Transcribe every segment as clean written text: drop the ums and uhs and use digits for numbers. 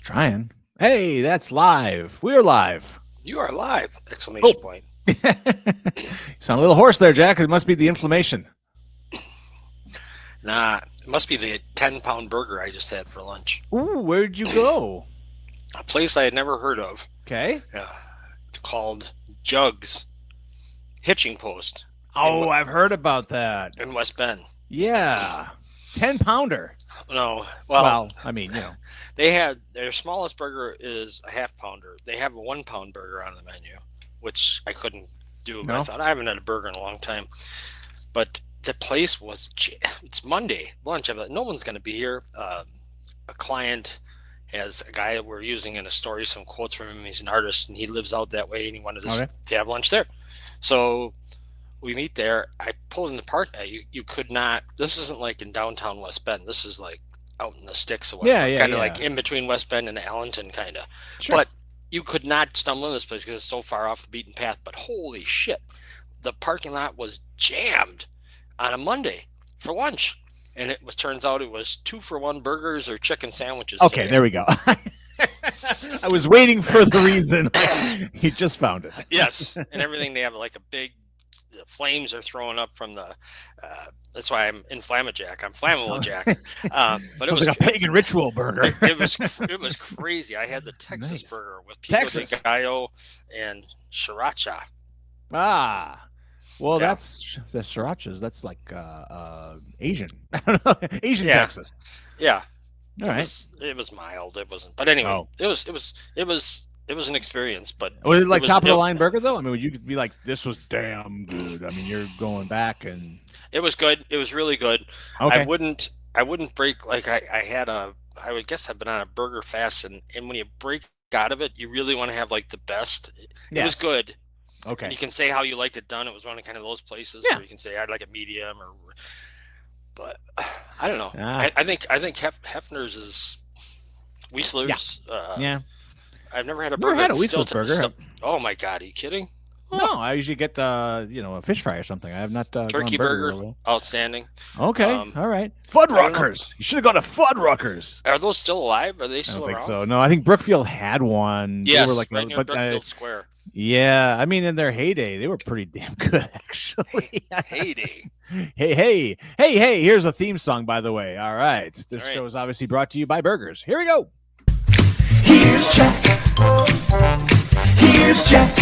Trying. Hey, that's live. We're live. You are live! Exclamation point. You sound a little hoarse there, Jack. It must be the inflammation. Nah, it must be the 10-pound burger I just had for lunch. Ooh, where'd you go? A place I had never heard of. Okay. Called Jugs Hitching Post. Oh, I've heard about that. In West Bend. Yeah. 10-pounder. No. Well, I mean, their smallest burger is a half-pounder. They have a 1-pound burger on the menu, which I couldn't do. But I thought I haven't had a burger in a long time. But the place was, it's Monday lunch. I'm like, no one's going to be here. A client has a guy that we're using in a story, some quotes from him. He's an artist and he lives out that way and he wanted us to have lunch there. So we meet there. I pull in the park. You could not, this isn't like in downtown West Bend. This is like out in the sticks of West Bend. Kind of like in between West Bend and Allenton, kind of. Sure. But you could not stumble in this place because it's so far off the beaten path. But holy shit, the parking lot was jammed on a Monday for lunch. And it turns out it was 2-for-1 burgers or chicken sandwiches. Okay, there we go. I was waiting for the reason. You just found it. Yes, and everything. They have like a big, the flames are throwing up from the. That's why I'm Inflammajack. I'm Flammable Jack. But it was like a pagan ritual burger. It was crazy. I had the Texas burger with pico de gallo and sriracha. Ah. Well, that's the srirachas. That's like Asian. I don't know. Asian Texas. Yeah. All right. It was mild. It wasn't. But anyway, it was an experience. But was it like top of the line burger though? I mean, you could be like, this was damn good. I mean, you're going back and it was good. It was really good. Okay. I wouldn't break like I would guess I've been on a burger fast and when you break out of it, you really want to have like the best. It was good. Okay. And you can say how you liked it done. It was one of kind of those places where you can say I'd like a medium but I don't know. I think Hefner's is Whistler's. I've never had a burger. Never had a Whistler's burger. Oh my God, are you kidding? No, I usually get a fish fry or something. I have not turkey burger. Outstanding. Okay, all right. Fuddruckers. You should have gone to Fuddruckers. Are those still alive? Are they still around? I don't think so. No, I think Brookfield had one. Yes, they were like, right near Brookfield Square. Yeah, I mean, in their heyday, they were pretty damn good, actually. Heyday. Hey, here's a theme song, by the way. All right. This show is obviously brought to you by Burgers. Here we go. Here's Jack. Here's Jack.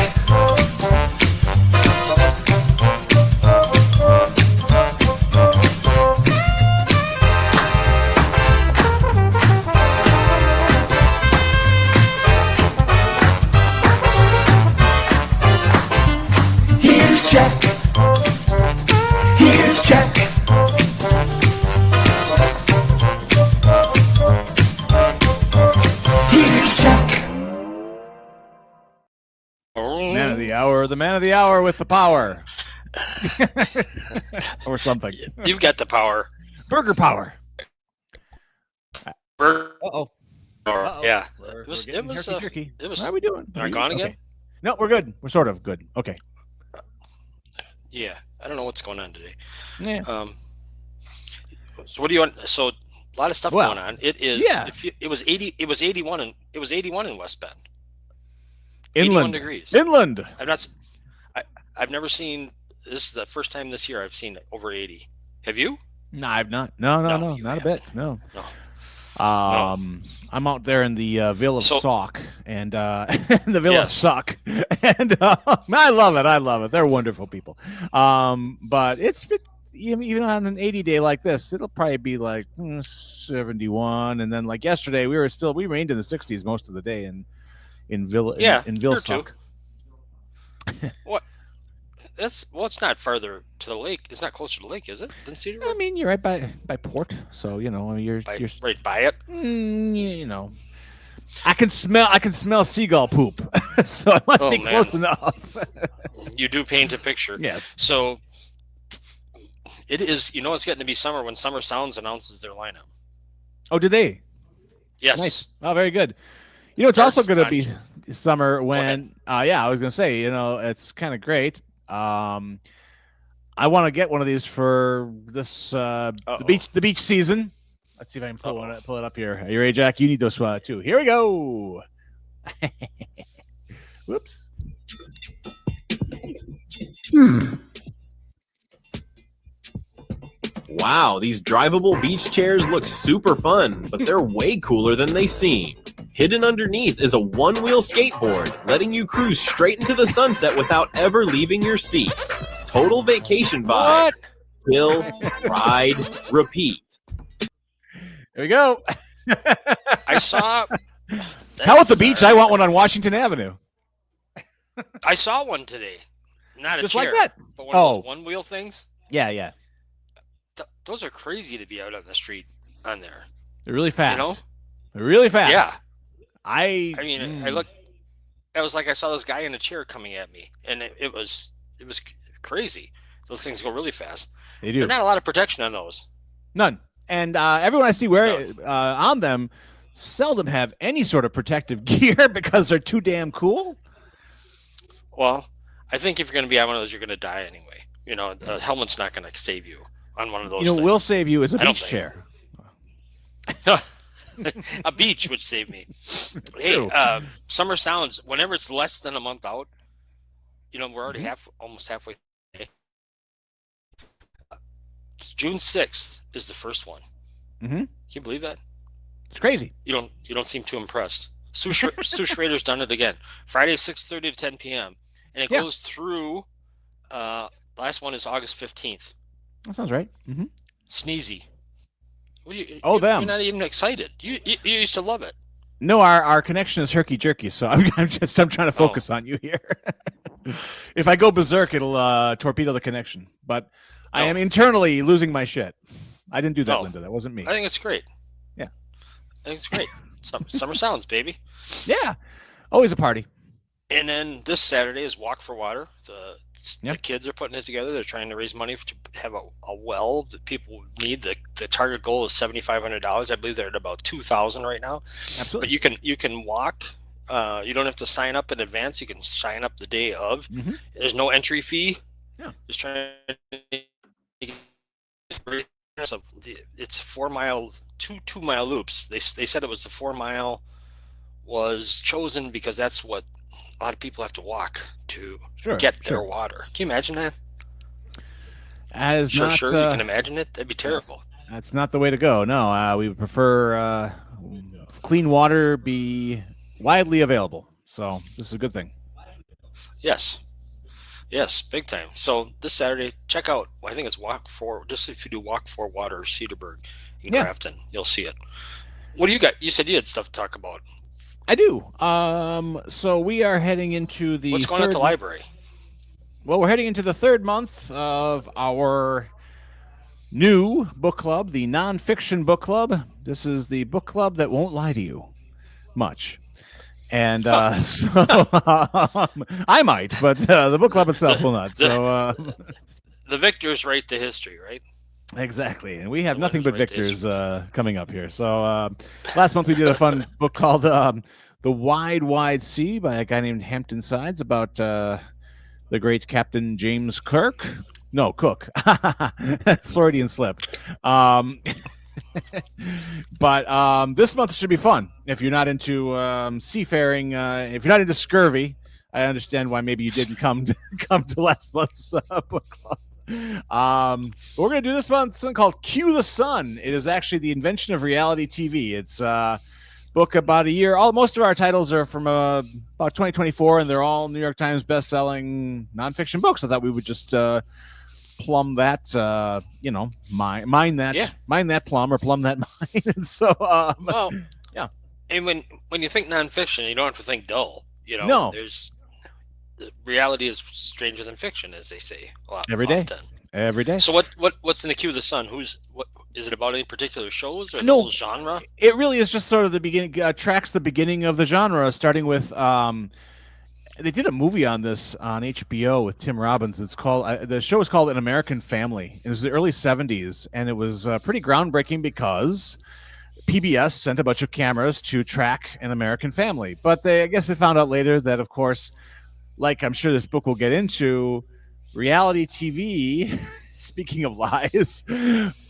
Jack. Here's Jack. Here's Jack. Man of the hour, the man of the hour with the power. Or something. You've got the power. Burger power. Burger. Uh-oh. Yeah. It was jerky. It was. How are we doing? Are we gone again? Okay. No, we're good. We're sort of good. Okay. Yeah, I don't know what's going on today. Yeah. So what do you want? So a lot of stuff going on. It is. Yeah. It was 80. It was 81 and it was 81 in West Bend. Inland 81 degrees. Inland. I've never seen. This is the first time this year I've seen over 80. Have you? No, I've not. No, not a bit. No. I'm out there in the Ville of Sauk and the Ville of Suck, and I love it. They're wonderful people. But it's been, even on an 80 day like this, it'll probably be like 71, and then like yesterday we rained in the 60s most of the day in Ville Suck. What? It's not farther to the lake. It's not closer to the lake, is it? Than Cedar Wood? I mean, you're right by port, so you're right by it. I can smell seagull poop, so it must be close enough. You do paint a picture. Yes. So it is. It's getting to be summer when Summer Sounds announces their lineup. Oh, did they? Yes. Nice. Oh, very good. It's also going to be summer when. I was going to say. It's kind of great. I want to get one of these for this the beach season. Let's see if I can pull it up here. Are you ready, Jack? You need those too. Here we go. Whoops. Wow, these drivable beach chairs look super fun, but they're way cooler than they seem. Hidden underneath is a one-wheel skateboard, letting you cruise straight into the sunset without ever leaving your seat. Total vacation vibe. What? Chill, ride, repeat. There we go. I saw. Hell with the beach. I want one on Washington Avenue. I saw one today. Not a Just chair, like that. but one of those one-wheel things. Yeah. Those are crazy to be out on the street on there. They're really fast. You know? They're really fast. Yeah. I mean, I looked. It was like I saw this guy in a chair coming at me, and it was crazy. Those things go really fast. They do. There's not a lot of protection on those. None. And everyone I see on them seldom have any sort of protective gear because they're too damn cool. Well, I think if you're going to be on one of those, you're going to die anyway. You know, the helmet's not going to save you on one of those. You know, things. will save you is a beach chair. A beach would save me. Hey, Summer Sounds. Whenever it's less than a month out, you know, we're already almost halfway. June 6th is the first one. Mm-hmm. Can you believe that? It's crazy. You don't seem too impressed. Sue Schrader's done it again. Friday 6:30 to 10 p.m. and it goes through. Last one is August 15th. That sounds right. Mm-hmm. Sneezy. Them. You're not even excited. You used to love it. No, our connection is herky jerky, so I'm trying to focus on you here. If I go berserk, it'll torpedo the connection. But I am internally losing my shit. I didn't do that, Linda. That wasn't me. I think it's great. Yeah, I think it's great. Summer Sounds, baby. Yeah, always a party. And then this Saturday is Walk for Water. The kids are putting it together. They're trying to raise money to have a well that people need. The target goal is $7,500. I believe they're at about $2,000 right now. Absolutely. But you can walk. You don't have to sign up in advance. You can sign up the day of. Mm-hmm. There's no entry fee. Yeah. Just trying to it's 4 mile, two mile loops. They said it was the 4 mile was chosen because that's what a lot of people have to walk to get their water. Can you imagine that? Sure, you can imagine it. That'd be terrible. That's not the way to go. No, we would prefer clean water be widely available. So this is a good thing. Yes, big time. So this Saturday, check out. I think it's just if you do Walk for Water, Cedarburg in Grafton, you'll see it. What do you got? You said you had stuff to talk about. I do. So we are heading into the. What's going on at the library? Well, we're heading into the third month of our new book club, the nonfiction book club. This is the book club that won't lie to you much. And so I might, but the book club itself will not. So the victors write the history, right? Exactly. And we have nothing but victors coming up here. So last month we did a fun book called The Wide, Wide Sea by a guy named Hampton Sides about the great Captain James Cook. Freudian slip. But this month should be fun. If you're not into seafaring, if you're not into scurvy, I understand why maybe you didn't come to last month's book club. We're going to do this month something called Cue the Sun. It is actually the invention of reality TV. It's a book about a year. Most of our titles are from about 2024, and they're all New York Times best-selling nonfiction books. I thought we would just plumb that, mine that plum or plumb that mine. And so, yeah. And when you think nonfiction, you don't have to think dull. No. The reality is stranger than fiction, as they say. Every day. So what's in the Cue of the Sun? What is it about? Any particular shows or the No, whole genre? It really is just sort of the beginning. Tracks the beginning of the genre, starting with. They did a movie on this on HBO with Tim Robbins. It's called the show is called An American Family. It was the early '70s, and it was pretty groundbreaking because PBS sent a bunch of cameras to track an American family. But I guess they found out later that, of course, like I'm sure this book will get into, reality TV speaking of lies,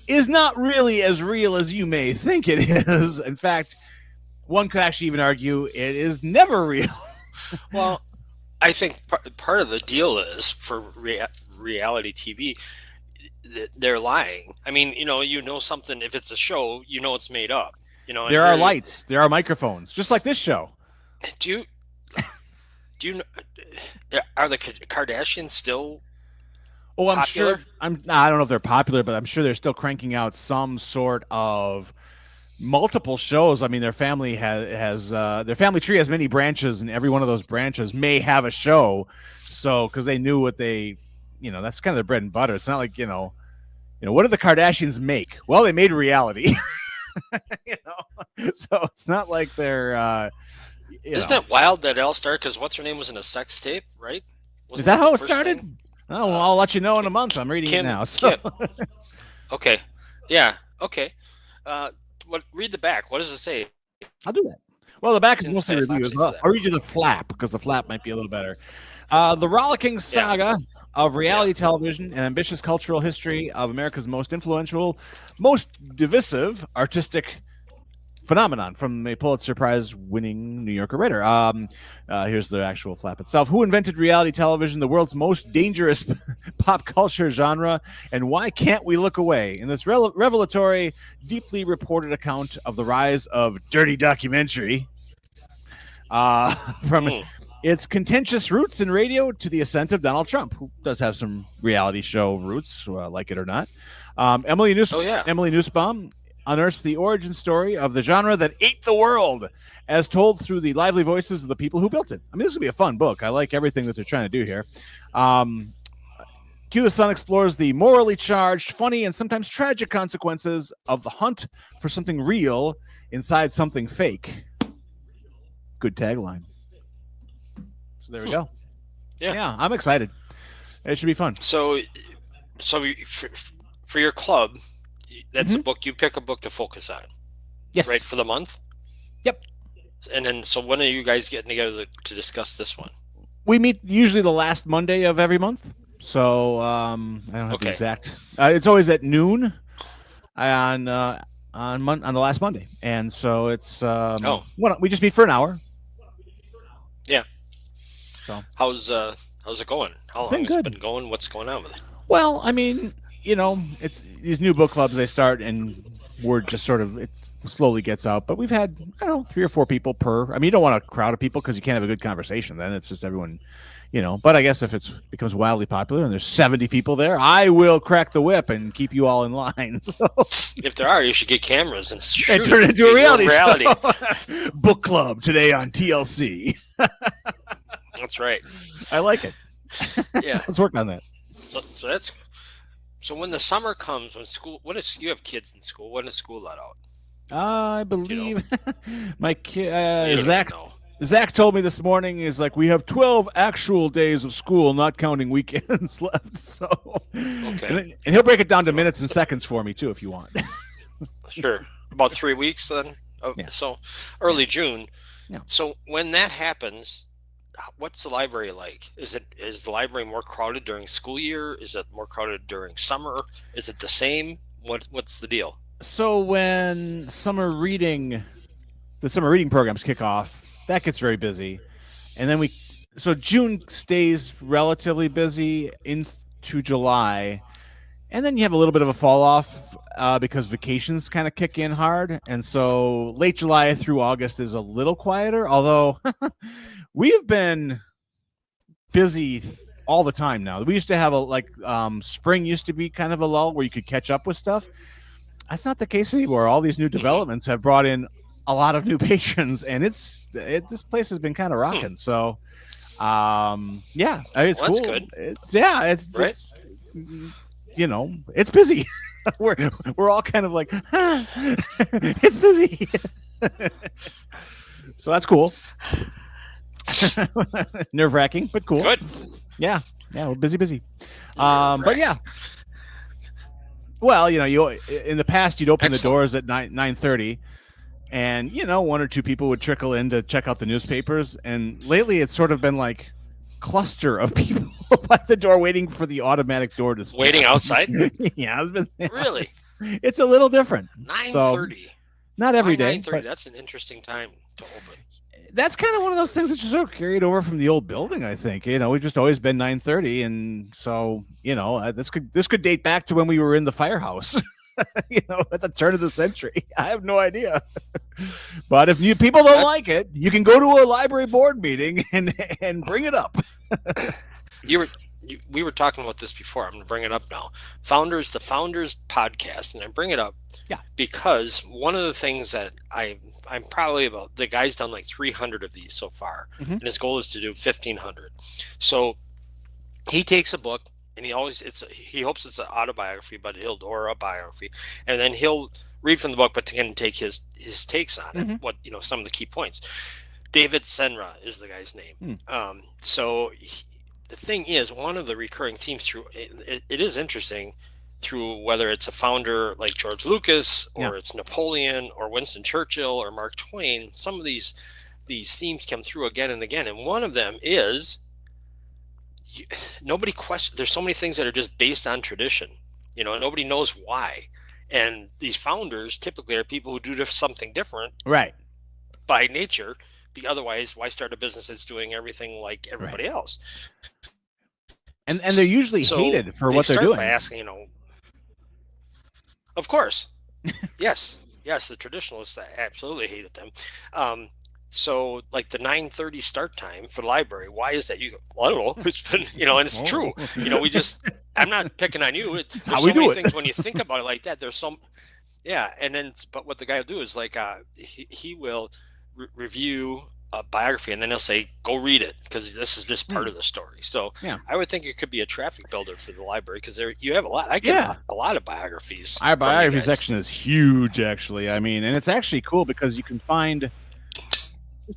is not really as real as you may think it is. In fact, one could actually even argue it is never real. Well, I think part of the deal is for reality TV, they're lying. I mean, you know something, if it's a show, it's made up. There are lights, there are microphones, just like this show. Do you know, are the Kardashians still I'm popular? sure. I don't know if they're popular, but I'm sure they're still cranking out some sort of multiple shows. I mean, their family has their family tree has many branches, and every one of those branches may have a show. So, because they knew what they, that's kind of their bread and butter. It's not like what did the Kardashians make? Well, they made reality. So it's not like they're. Isn't it wild that it all started because what's her name was in a sex tape, right? Is that how it started? Oh, well, I'll let you know in a month. I'm reading it now. So. Okay. Yeah. Okay. Read the back. What does it say? I'll do that. Well, the back is mostly review as well. I'll read you the flap because the flap might be a little better. The rollicking saga of reality television and ambitious cultural history of America's most influential, most divisive artistic phenomenon from a Pulitzer Prize-winning New Yorker writer. Here's the actual flap itself. Who invented reality television, the world's most dangerous pop culture genre, and why can't we look away? In this revelatory, deeply reported account of the rise of dirty documentary, from its contentious roots in radio to the ascent of Donald Trump, who does have some reality show roots, like it or not. Emily Nussbaum unearths the origin story of the genre that ate the world, as told through the lively voices of the people who built it. I mean, this is going to be a fun book. I like everything that they're trying to do here. Q the Sun explores the morally charged, funny, and sometimes tragic consequences of the hunt for something real inside something fake. Good tagline. So there we go. Yeah, I'm excited. It should be fun. So for your club, that's a book. You pick a book to focus on. Yes. Right, for the month? Yep. And then, so when are you guys getting together to discuss this one? We meet usually the last Monday of every month. So I don't have the exact. It's always at noon on the last Monday, and so it's we just meet for an hour. Yeah. So how's it going? How long has it been going? What's going on with it? Well, I mean, it's these new book clubs, they start and word just sort of, it slowly gets out. But we've had, 3 or 4 people per. I mean, you don't want a crowd of people because you can't have a good conversation. Then it's just everyone, But I guess if it becomes wildly popular and there's 70 people there, I will crack the whip and keep you all in line. So. If there are, you should get cameras and turn it into a reality show. Book club today on TLC. That's right. I like it. Yeah. Let's work on that. So when the summer comes, when school, you have kids in school? When is school let out? I believe my kid Zach told me this morning is like we have 12 actual days of school, not counting weekends left. So, and he'll break it down to minutes and seconds for me too, if you want. Sure, about 3 weeks then. So early June. Yeah. So when that happens, what's the library like? Is the library more crowded during school year? Is it more crowded during summer? Is it the same? What's the deal? So when the summer reading programs kick off, that gets very busy, and then so June stays relatively busy into July, and then you have a little bit of a fall off because vacations kind of kick in hard, and so late July through August is a little quieter. Although we've been busy all the time now. We used to have spring used to be kind of a lull where you could catch up with stuff. That's not the case anymore. All these new developments have brought in a lot of new patrons, and this place has been kind of rocking. So, it's cool. That's good. It's it's busy. we're all kind of like, it's busy. So that's cool. Nerve-wracking, but cool. Good. Yeah, we're busy. But yeah. Well, you in the past you'd open the doors at 9:30, and 1 or 2 people would trickle in to check out the newspapers. And lately, it's sort of been like cluster of people by the door waiting for the automatic door to snap. Waiting outside? Yeah, Really? It's a little different. 9:30. So, not every day. 9:30. That's an interesting time to open. That's kind of one of those things that just sort of carried over from the old building, I think. We've just always been 9:30, and so this could date back to when we were in the firehouse. At the turn of the century. I have no idea. But if people don't like it, you can go to a library board meeting and bring it up. We were talking about this before. I'm going to bring it up now. The Founders podcast, and I bring it up because one of the things that I'm probably about, the guy's done like 300 of these so far, and his goal is to do 1,500. So he takes a book, and he hopes it's an autobiography, or a biography, and then he'll read from the book, but can take his takes on it. What some of the key points. David Senra is the guy's name. So the thing is, one of the recurring themes through it is interesting through whether it's a founder like George Lucas or it's Napoleon or Winston Churchill or Mark Twain. Some of these themes come through again and again, and one of them is. Nobody questions. There's so many things that are just based on tradition, nobody knows why. And these founders typically are people who do something different, right, by nature. Otherwise, why start a business that's doing everything like everybody else? And they're usually hated for what they're doing. By asking, of course, yes, the traditionalists absolutely hated them. So like the 9:30 start time for the library, why is that? I don't know. It's been, and it's true. I'm not picking on you. There's how so we do many it. things when you think about it like that. There's some, and then, but what the guy will do is like, he will review a biography, and then he'll say, go read it, because this is just part of the story. So I would think it could be a traffic builder for the librry, because you have a lot. I get a lot of biographies. Our biography section is huge, actually. I mean, and it's actually cool because you can find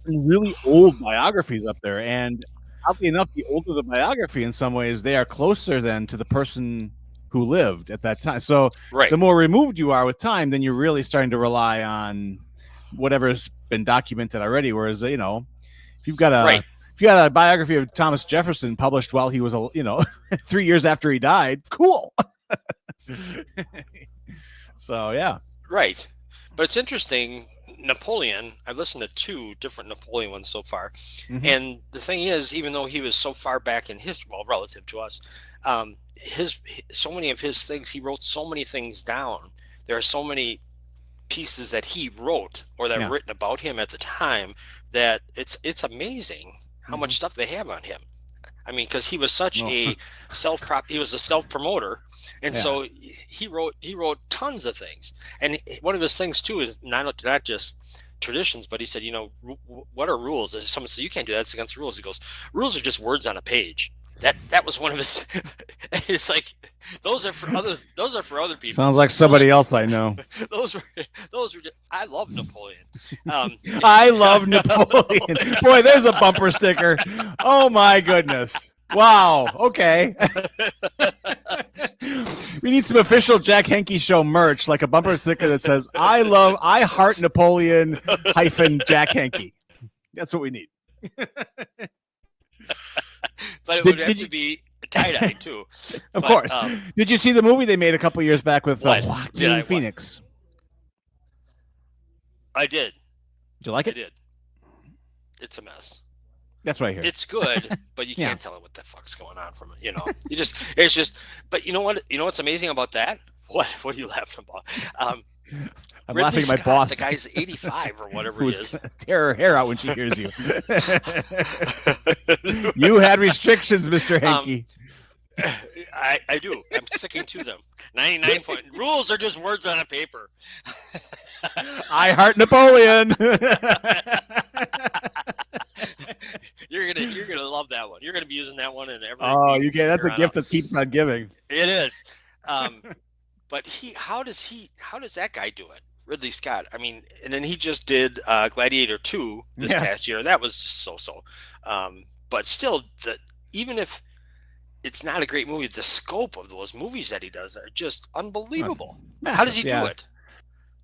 some really old biographies up there, and oddly enough, the older the biography, in some ways, they are closer then to the person who lived at that time. So the more removed you are with time, then you're really starting to rely on whatever's been documented already. Whereas, if you've got a biography of Thomas Jefferson published while he was 3 years after he died, cool. So right. But it's interesting. Napoleon, I've listened to 2 different Napoleon ones so far, and the thing is, even though he was so far back in history, relative to us, so many of his things, he wrote so many things down. There are so many pieces that he wrote or that were written about him at the time that it's amazing how much stuff they have on him. I mean, because he was such a he was a self-promoter, and so he wrote tons of things. And one of his things too is not just traditions, but he said, what are rules? If someone says you can't do that, it's against the rules. He goes, rules are just words on a page. That was one of his. It's like those are for other people. Sounds like somebody else I know. those were. I love Napoleon. I love Napoleon. Boy, there's a bumper sticker. Oh my goodness! Wow. Okay. We need some official Jack Henke Show merch, like a bumper sticker that says I heart Napoleon - Jack Henke. That's what we need. But it would have to be tie-dye too. Of course. Did you see the movie they made a couple years back with Joaquin Phoenix? I did. Did you like it? I did. It's a mess. That's what I hear. It's good, but you can't tell it what the fuck's going on from it. It's just. But you know what? You know what's amazing about that? What are you laughing about? I'm Ridley laughing at my Scott, boss. The guy's 85 or whatever he is. Tear her hair out when she hears you. You had restrictions, Mr. Henke. I do. I'm sticking to them. 99 point. Rules are just words on a paper. I heart Napoleon. You're gonna love that one. You're gonna be using that one in every. Oh, you get that's a gift that keeps on giving. It is. But how does that guy do it? Ridley Scott. I mean, and then he just did Gladiator 2 this past year. That was so. But still, even if it's not a great movie, the scope of those movies that he does are just unbelievable. How does he do it?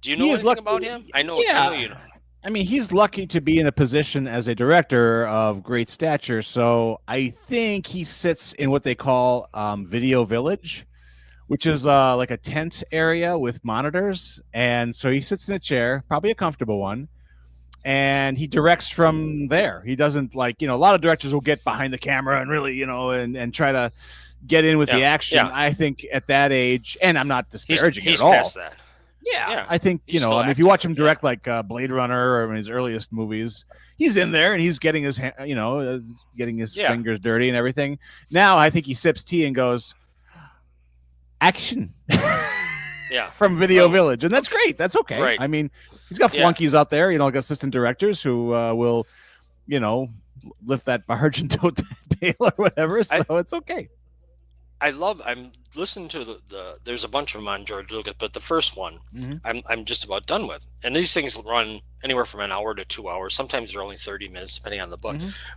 Do you know anything about him? I know you know. I mean, he's lucky to be in a position as a director of great stature. So I think he sits in what they call Video Village, which is like a tent area with monitors. And so he sits in a chair, probably a comfortable one, and he directs from there. He doesn't a lot of directors will get behind the camera and really, and try to get in with the action. Yeah. I think at that age, and I'm not disparaging he's it at all. Past that. Yeah, I think, if you watch him direct Blade Runner or his earliest movies, he's in there and he's getting his, getting his fingers dirty and everything. Now I think he sips tea and goes, action. From Video Village. And that's great. That's okay. Right. I mean, he's got flunkies out there, like assistant directors who will, lift that barge and tote that pail or whatever. So it's okay. I'm listening to there's a bunch of them on George Lucas, but the first one I'm just about done with. And these things run anywhere from an hour to 2 hours. Sometimes they're only 30 minutes, depending on the book.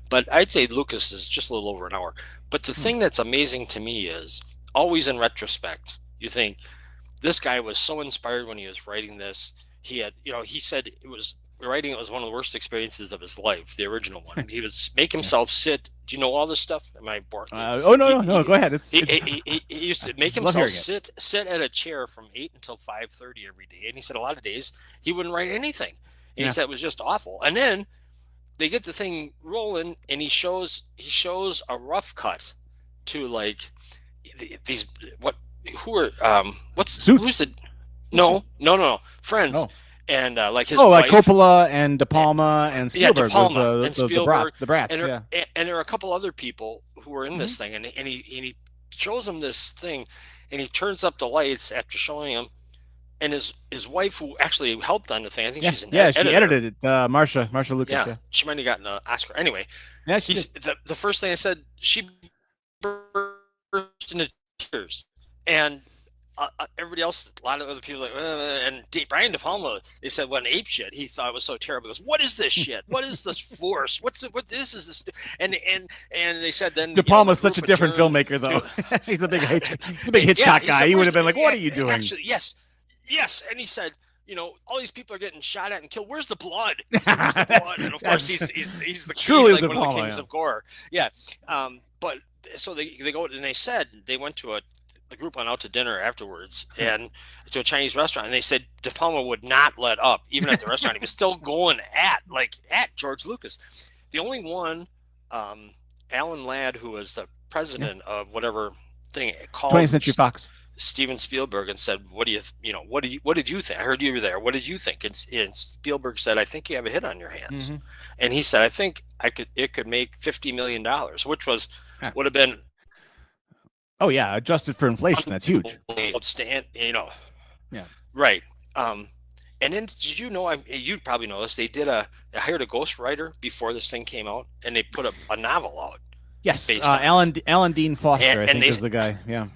But I'd say Lucas is just a little over an hour. But the thing that's amazing to me is, always in retrospect, you think, this guy was so inspired when he was writing this. He had, he said it was one of the worst experiences of his life, the original one. He would make himself sit. Do you know all this stuff? Am I bored? No, go ahead. He used to make himself sit at a chair from 8 until 5:30 every day. And he said a lot of days he wouldn't write anything. And he said it was just awful. And then they get the thing rolling, and he shows a rough cut to these friends. Oh. And his wife. Coppola and De Palma and Spielberg. De Palma and Spielberg, the brats. And there are a couple other people who were in this thing, and he shows them this thing, and he turns up the lights after showing him, and his wife, who actually helped on the thing, I think she's an editor. She edited it. Marcia Lucas. Yeah, she might have gotten an Oscar. Anyway, the first thing I said, she burst into tears, and everybody else, a lot of other people, and Brian De Palma, they said, "What an ape shit." He thought it was so terrible. He goes, "What is this shit? What is this force? What is this?" And they said then De Palma's such a different filmmaker, though. He's a big Hitchcock guy. He would have been like, "What are you doing?" Actually, yes. And he said, all these people are getting shot at and killed. Where's the blood? He said, "Where's the blood?" And of course, he's truly one of the kings of gore. Yeah. But so they go, and they said they went to the group went out to dinner afterwards and to a Chinese restaurant, and they said De Palma would not let up. Even at the restaurant, he was still going at George Lucas. The only one, Alan Ladd, who was the president of whatever thing, called 20th Century Fox, Steven Spielberg, and said, what did you think? I heard you were there. What did you think? And Spielberg said, "I think you have a hit on your hands." And he said, "I think it could make $50 million, which would have been." Oh yeah, adjusted for inflation, that's huge. Yeah. Right. And then did you know? You'd probably know this. They hired a ghostwriter before this thing came out, and they put a novel out. Yes, Alan Dean Foster, I think is the guy. Yeah.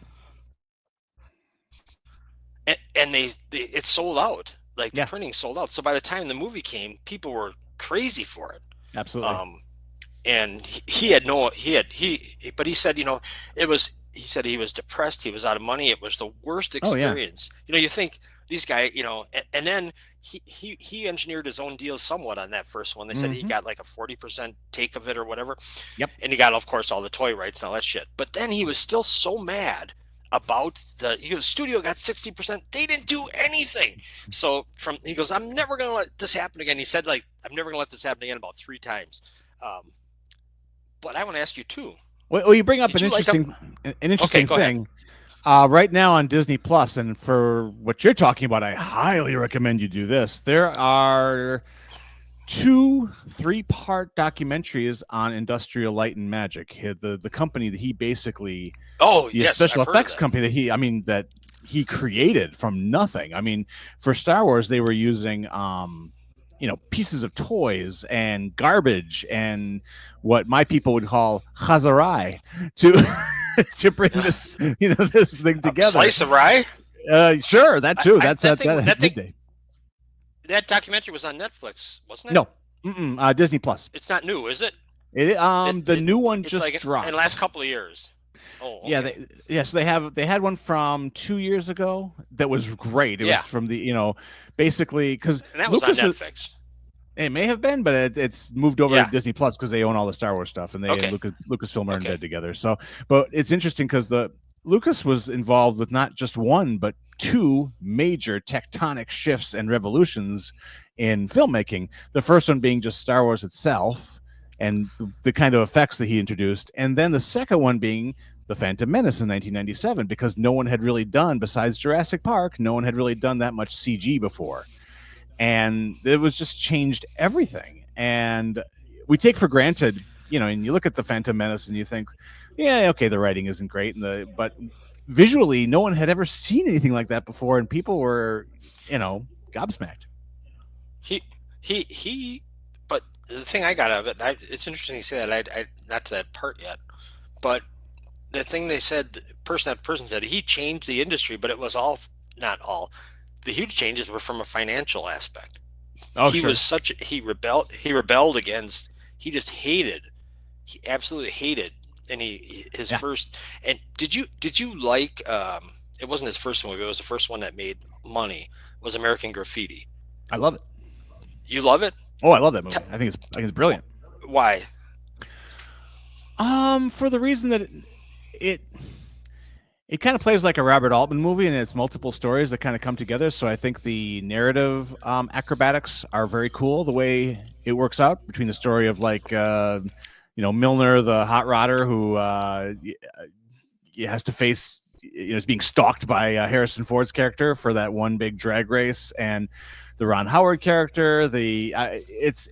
And it sold out. The printing sold out. So by the time the movie came, people were crazy for it. Absolutely. And but he said, it was. He said he was depressed. He was out of money. It was the worst experience. You think these guys, and then he engineered his own deal somewhat on that first one. They said he got like a 40% take of it or whatever. Yep. And he got, of course, all the toy rights and all that shit. But then he was still so mad about the studio got 60%. They didn't do anything. So he goes, "I'm never going to let this happen again." He said, "I'm never going to let this happen again," about 3 times. But I want to ask you too. Well, you bring up an interesting thing. Right now on Disney Plus, and for what you're talking about, I highly recommend you do this. There are 2 3-part documentaries on Industrial Light and Magic. The company that he basically, special effects company that he created from nothing. I mean, for Star Wars, they were using pieces of toys and garbage and what my people would call chazarai to bring this this thing together. Slice of rye? Sure, that too. That documentary was on Netflix, wasn't it? No, Disney Plus. It's not new, is it? The new one just dropped in the last couple of years. Oh, okay. Yeah. So they had one from 2 years ago that was great. It was from the basically because that was on Netflix. It may have been, but it's moved over Yeah. to Disney Plus because they own all the Star Wars stuff, and they Okay. and Lucasfilm are in Okay. bed together. So, but it's interesting because Lucas was involved with not just one but two major tectonic shifts and revolutions in filmmaking. The first one being just Star Wars itself and the kind of effects that he introduced, and then the second one being The Phantom Menace in 1997, because no one had really done, besides Jurassic Park, no one had really done that much CG before. And it was just changed everything. And we take for granted, and you look at The Phantom Menace and you think, yeah, okay, the writing isn't great, but visually, no one had ever seen anything like that before, and people were, gobsmacked. But the thing I got out of it, it's interesting you say that. I not to that part yet, but the thing they said, person said, he changed the industry, but it was not all. The huge changes were from a financial aspect. Oh, he sure. was he rebelled against, he absolutely hated, and his first, and did you like, it wasn't his first movie, it was the first one that made money, was American Graffiti. I love it. You love it? Oh, I love that movie. I think it's brilliant. Why? For the reason that it kind of plays like a Robert Altman movie, and it's multiple stories that kind of come together. So I think the narrative acrobatics are very cool. The way it works out between the story of Milner, the hot rodder, who has to face, is being stalked by Harrison Ford's character for that one big drag race, and the Ron Howard character. It's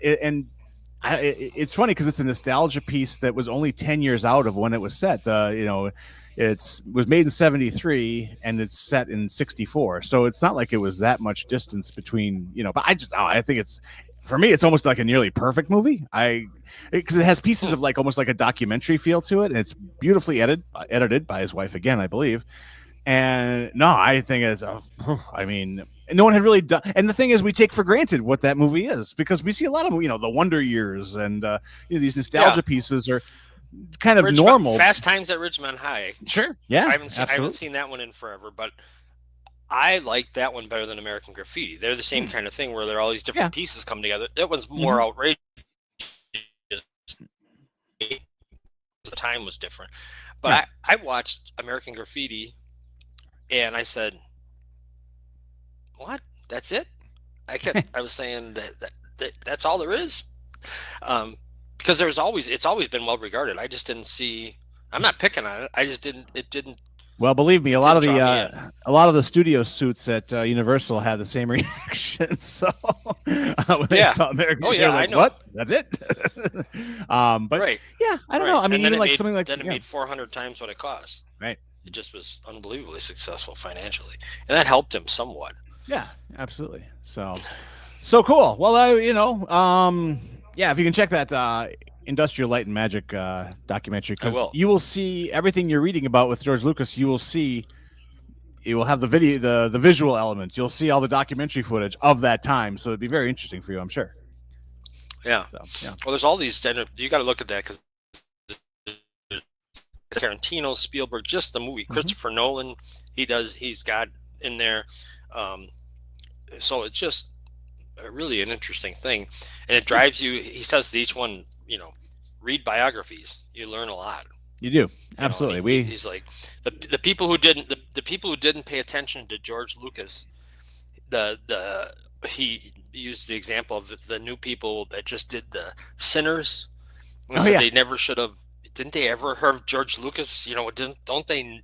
funny because it's a nostalgia piece that was only 10 years out of when it was set. It was made in 73 and it's set in 64. So it's not like it was that much distance between, but I think for me, it's almost like a nearly perfect movie. Because it has pieces of almost like a documentary feel to it. And it's beautifully edited by his wife again, I believe. And no, I think it's, no one had really done. And the thing is, we take for granted what that movie is because we see a lot of, the Wonder Years and these nostalgia pieces are kind of normal. Fast Times at Ridgemont High. Sure. Yeah. I haven't seen that one in forever, but I like that one better than American Graffiti. They're the same kind of thing where there are all these different pieces come together. That one's more outrageous. The time was different. But I watched American Graffiti and I said, what? That's it? I was saying that's all there is. Because it's always been well regarded. I just didn't see. I'm not picking on it. I just didn't. It didn't. Well, believe me, a lot of the studio suits at Universal had the same reaction. So when they saw American, I know. What? That's it. But right. Yeah, I don't know. I mean, even something like then it made 400 times what it cost. Right. It just was unbelievably successful financially, and that helped him somewhat. Yeah, absolutely. So cool. Well, if you can check that Industrial Light and Magic documentary, because you will see everything you're reading about with George Lucas. You will have the video, the visual element. You'll see all the documentary footage of that time. So it'd be very interesting for you, I'm sure. Yeah. Well, there's all these. You got to look at that because Tarantino, Spielberg, just the movie. Christopher Nolan, he's got in there. So it's just really an interesting thing, and it drives you. He says to each one, read biographies. You learn a lot. You do, absolutely. He's like the people who didn't pay attention to George Lucas. He used the example of the new people that just did the Sinners. They never should have. Didn't they ever heard George Lucas? Don't they?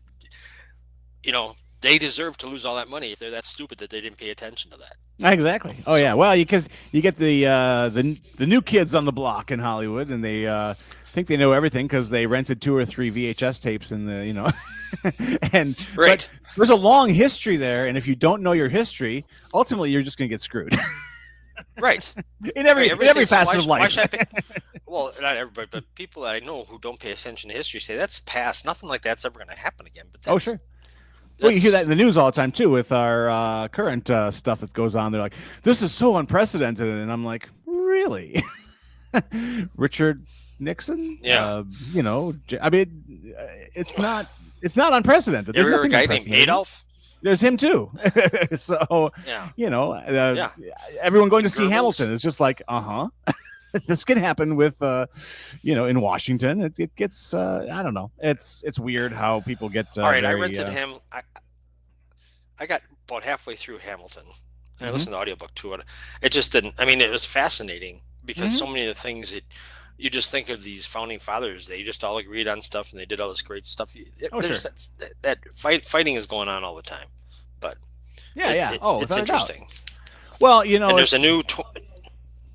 They deserve to lose all that money if they're that stupid that they didn't pay attention to that. Exactly. Oh yeah. Well, because you get the new kids on the block in Hollywood, and they think they know everything because they rented 2 or 3 VHS tapes in the and right. But there's a long history there, and if you don't know your history, ultimately you're just going to get screwed. Right. in every facet of life. Well, not everybody, but people that I know who don't pay attention to history say that's past. Nothing like that's ever going to happen again. But sure. Well, you hear that in the news all the time, too, with our current stuff that goes on. They're like, this is so unprecedented. And I'm like, really? Richard Nixon? Yeah. It's not unprecedented. You ever heard a guy named Adolf? there's him too. So, everyone going to see Hamilton is just like, this can happen with, in Washington. It gets, I don't know. It's weird how people get. All right, I rented him. I got about halfway through Hamilton. And I listened to the audiobook to it. It just didn't. I mean, it was fascinating because so many of the things that you just think of these founding fathers, they just all agreed on stuff and they did all this great stuff. Fighting is going on all the time, but it's interesting. Well, and there's a new.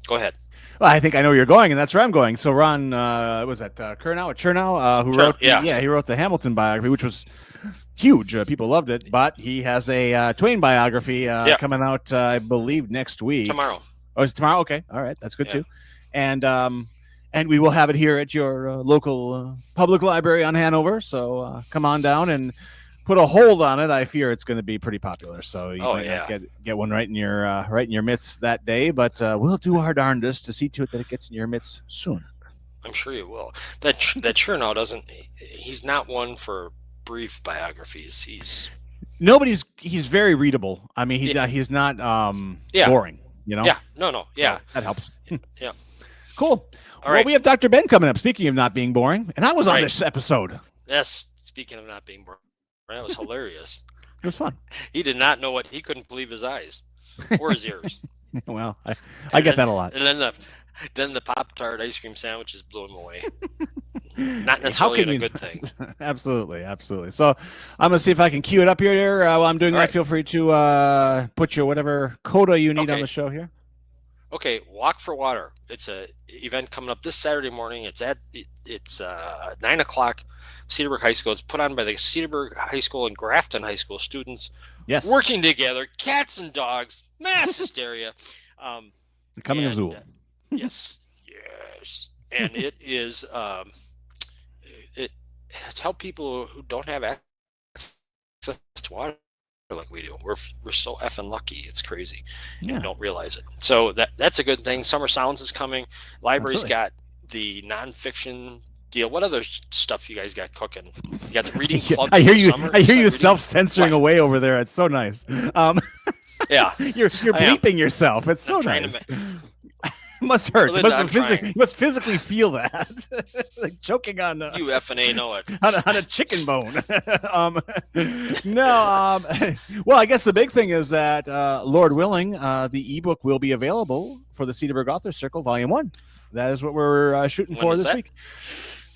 Go ahead. Well, I think I know where you're going, and that's where I'm going. So Ron, was that Chernow, who wrote? He wrote the Hamilton biography, which was huge. People loved it, but he has a Twain biography coming out, I believe, next week. Tomorrow. Oh, is it tomorrow? Okay, all right, that's good too. And we will have it here at your local public library on Hanover. So come on down and put a hold on it. I fear it's going to be pretty popular. So you might not get one right in your midst that day, but we'll do our darndest to see to it that it gets in your midst soon. I'm sure you will. That Chernow doesn't. He's not one for brief biographies. He's very readable. I mean, he's not boring. Yeah. No. Yeah. That helps. Yeah. Cool. All right. We have Dr. Ben coming up. Speaking of not being boring, and I was on this episode. Yes. Speaking of not being boring, that was hilarious. It was fun. He did not know he couldn't believe his eyes or his ears. Well, I get that a lot. And then the Pop-Tart ice cream sandwiches blew him away. Not necessarily a good thing. Absolutely. So I'm going to see if I can cue it up here. While I'm doing that, feel free to put your whatever coda you need on the show here. Okay, Walk for Water. It's a event coming up this Saturday morning. It's 9:00. Cedarburg High School. It's put on by the Cedarburg High School and Grafton High School students. Yes. Working together, cats and dogs, mass hysteria. The coming of Zool. Yes. And it is to help people who don't have access to water like we do. We're so effing lucky. It's crazy. You don't realize it. So that's a good thing. Summer Sounds is coming. Library's got the nonfiction deal. What other stuff you guys got cooking? You got the reading club. I hear you self-censoring away over there. It's so nice. You're bleeping yourself. It's so nice. It must hurt. You must physically feel that. Like choking on you F&A know it. on a chicken bone. Well, I guess the big thing is that Lord willing, the ebook will be available for the Cedarburg Authors Circle Volume 1. That is what we're shooting for this week.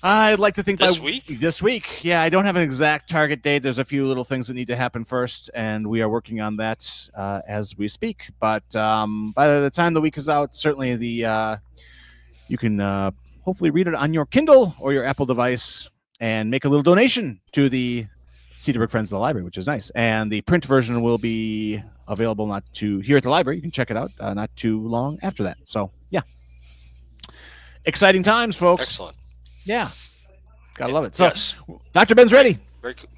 I'd like to think this week. Yeah, I don't have an exact target date. There's a few little things that need to happen first, and we are working on that as we speak. But by the time the week is out, certainly you can hopefully read it on your Kindle or your Apple device and make a little donation to the Cedarburg Friends of the Library, which is nice. And the print version will be available here at the library. You can check it out not too long after that. So, yeah. Exciting times, folks. Excellent. Yeah. Gotta love it. So, yes. Dr. Ben's ready. Very cool.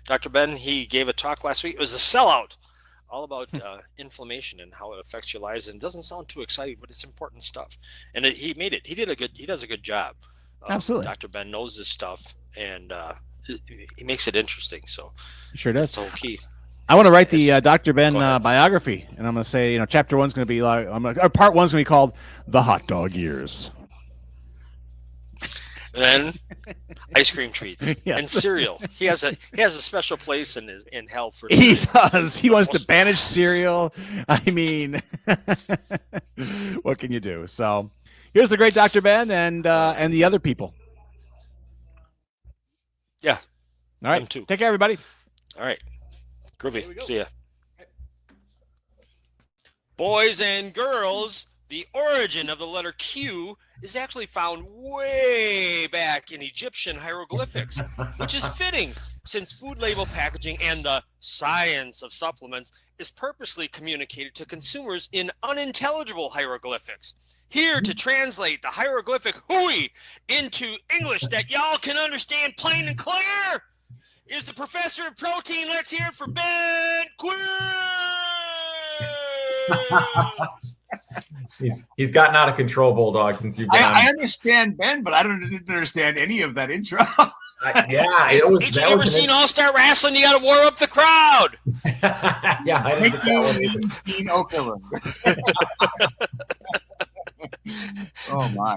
Dr. Ben, he gave a talk last week. It was a sellout, all about inflammation and how it affects your lives. And it doesn't sound too exciting, but it's important stuff. And he made it. He does a good job. Absolutely. Dr. Ben knows this stuff, and he makes it interesting. So, he sure does. That's the whole key. I want to write the Dr. Ben biography, and I'm going to say, chapter 1's going to be part 1's going to be called The Hot Dog Years. Then ice cream treats and cereal. He has a special place in hell for cereal. He does. He wants to banish cereal. I mean, what can you do? So here's the great Dr. Ben and the other people. Yeah. All right. Take care, everybody. All right. Groovy. See ya. Boys and girls, the origin of the letter Q is actually found way back in Egyptian hieroglyphics, which is fitting since food label packaging and the science of supplements is purposely communicated to consumers in unintelligible hieroglyphics. Here to translate the hieroglyphic hooey into English that y'all can understand plain and clear is the professor of protein. Let's hear it for Ben Quiz. He's gotten out of control, Bulldog, since you've been on. I understand Ben, but I didn't understand any of that intro. It was. Ain't you never seen All-Star Wrestling? You got to warm up the crowd. Yeah, I didn't get that one either. Oh my!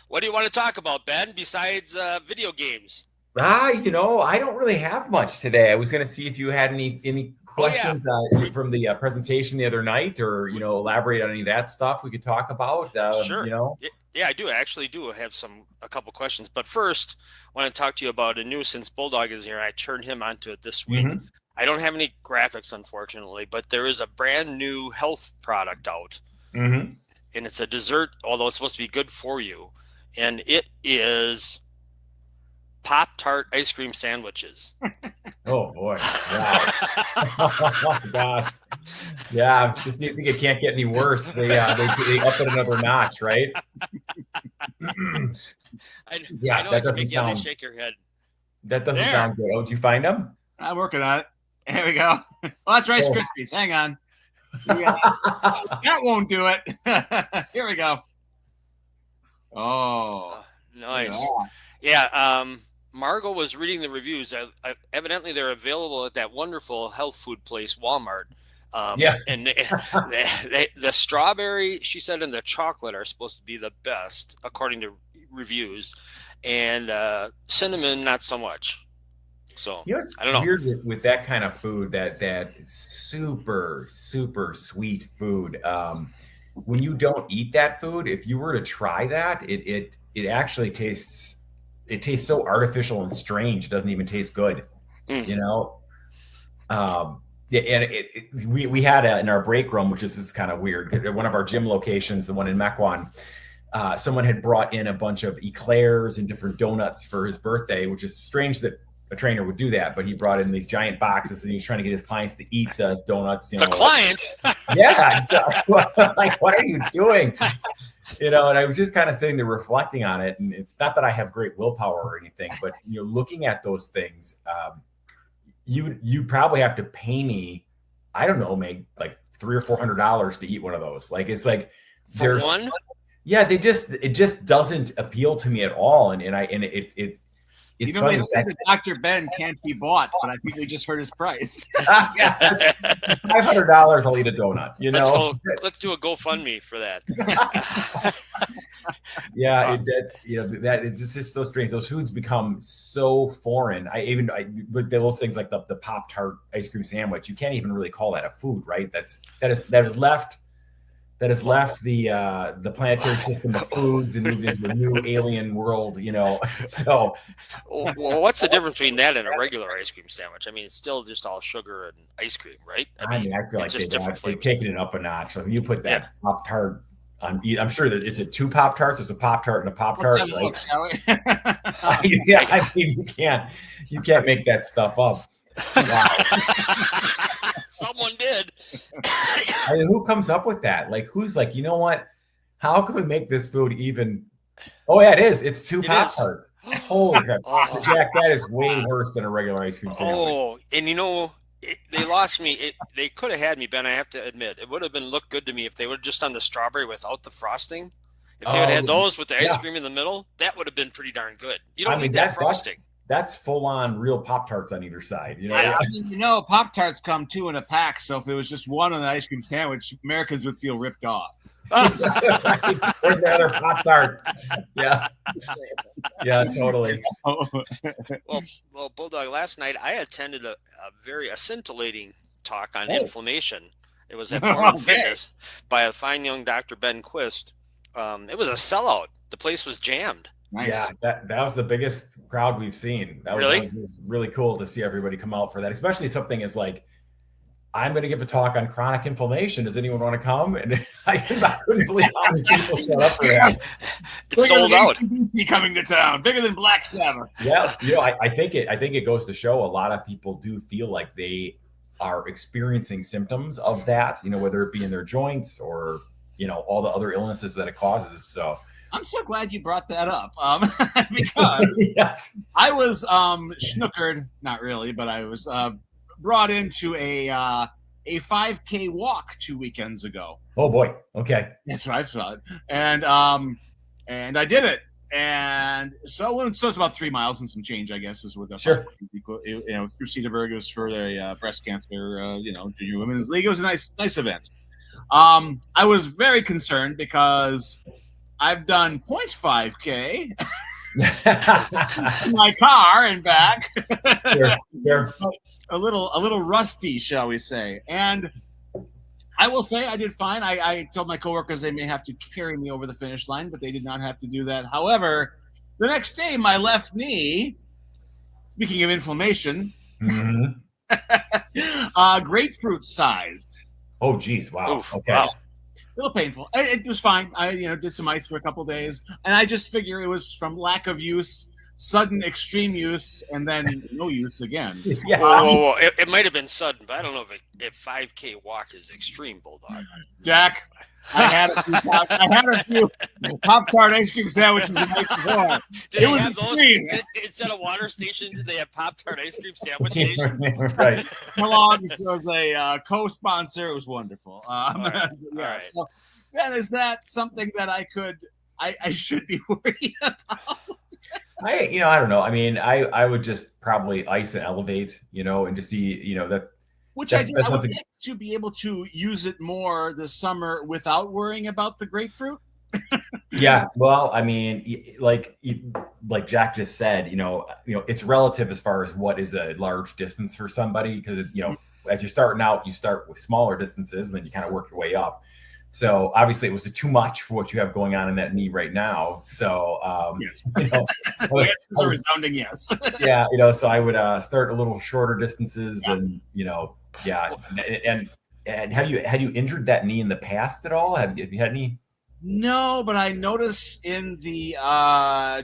What do you want to talk about, Ben? Besides video games? I don't really have much today. I was going to see if you had any questions from the presentation the other night, or elaborate on any of that stuff we could talk about. Sure. Yeah, I do. I actually do have a couple questions. But first, I want to talk to you about a new, since Bulldog is here. I turned him onto it this week. Mm-hmm. I don't have any graphics, unfortunately, but there is a brand new health product out. Mm-hmm. And it's a dessert, although it's supposed to be good for you. And it is Pop-Tart ice cream sandwiches. Oh boy! Wow! Oh gosh! Yeah, just think it can't get any worse. They up it another notch, right? I know that doesn't sound. Shake your head. That doesn't sound good. Oh, did you find them? I'm working on it. Here we go. Well, that's Rice Krispies. Hang on. That won't do it. Here we go. Oh, nice. Yeah. Margot was reading the reviews. Evidently, they're available at that wonderful health food place, Walmart. And the strawberry, she said, and the chocolate are supposed to be the best, according to reviews. And cinnamon, not so much. So I don't know. Weird with that kind of food, that super, super sweet food. When you don't eat that food, if you were to try that, it actually tastes. It tastes so artificial and strange. It doesn't even taste good, Yeah, and we had in our break room, which is kind of weird. At one of our gym locations, the one in Mequon, someone had brought in a bunch of eclairs and different donuts for his birthday, which is strange that a trainer would do that. But he brought in these giant boxes, and he was trying to get his clients to eat the donuts. The clients? Yeah. So, like, what are you doing? And I was just kind of sitting there reflecting on it. And it's not that I have great willpower or anything, but looking at those things, you probably have to pay me, I don't know, maybe like $300 or $400 to eat one of those. Like, it's like there's one. Yeah, it just doesn't appeal to me at all. And it's they say that Dr. Ben can't be bought, but I think we just heard his price. Yeah, $500, I'll eat a donut. Let's do a GoFundMe for that. Yeah, that it's just so strange. Those foods become so foreign. But those things like the Pop-Tart ice cream sandwich, you can't even really call that a food, right? That has left the planetary system of foods and moved into a new alien world, So, well, what's the difference between that and a regular ice cream sandwich? I mean, it's still just all sugar and ice cream, right? I feel like they've taken it up a notch. So when you put that Pop-Tart on, I'm sure that is it 2 Pop-Tarts? It's a Pop-Tart and a Pop-Tart. Let's have a look, shall we? Yeah, I mean, you can't make that stuff up. Wow. Someone did. I mean, who comes up with that? Like, who's like, you know what? How can we make this food even? Oh yeah, it is. It's 2 Pop-Tarts. Holy crap, Jack! That is way worse than a regular ice cream sandwich. Oh, and they lost me. They could have had me, Ben. I have to admit, it would have looked good to me if they were just on the strawberry without the frosting. If they would have had those with the ice cream in the middle, that would have been pretty darn good. You don't need that frosting. That's full on real Pop-Tarts on either side. Pop-Tarts come 2 in a pack. So if there was just one on the ice cream sandwich, Americans would feel ripped off. Where's the other Pop-Tart? Yeah. Yeah, totally. Well, Bulldog, last night I attended a very scintillating talk on inflammation. It was at Forum Fitness by a fine young Dr. Ben Quist. It was a sellout. The place was jammed. Nice. Yeah, that was the biggest crowd we've seen. That was really cool to see everybody come out for that, especially something as like, I'm going to give a talk on chronic inflammation. Does anyone want to come? And I couldn't believe how many people showed up for that. It's sold out. Coming to town, bigger than Black Sabbath. Yeah, I think it goes to show a lot of people do feel like they are experiencing symptoms of that. Whether it be in their joints or all the other illnesses that it causes. So. I'm so glad you brought that up because yes. I was snookered, not really, but I was brought into a 5K walk 2 weekends ago. Oh boy! Okay, that's what I thought, and I did it, And so it's about 3 miles and some change, I guess, is what the Sure. through Cedarburg. It was for the breast cancer, Junior Women's League. It was a nice event. I was very concerned because I've done 0.5K in my car and back. Sure. A little rusty, shall we say. And I will say I did fine. I told my coworkers they may have to carry me over the finish line, but they did not have to do that. However, the next day, my left knee, speaking of inflammation, grapefruit sized. Oh, geez. Wow. Oof, Okay. wow. A little painful. It was fine. I did some ice for a couple days, and I just figure it was from lack of use, sudden extreme use, and then no use again. Yeah. Whoa. It might have been sudden, but I don't know if 5K walk is extreme, Bulldog. Jack, I had a few Pop-Tart ice cream sandwiches the night before. Did It they was have those extreme. instead of water stations? Did they have Pop-Tart ice cream sandwich stations? Right. Kellogg's was a co-sponsor. It was wonderful. right. Yeah. All right. So then, is that something that I should be worried about? I don't know. I mean, I would just probably ice and elevate, and to see, that. Which That's- I did. that's I would something- like to be able to use it more this summer without worrying about the grapefruit. Yeah. Well, I mean, like Jack just said, it's relative as far as what is a large distance for somebody, because as you're starting out, you start with smaller distances and then you kind of work your way up. So obviously it was too much for what you have going on in that knee right now. So Yes. the The answer is a resounding yes. yeah, so I would start a little shorter distances, and yeah. And have you injured that knee in the past at all? Have you had any? No, but I notice in the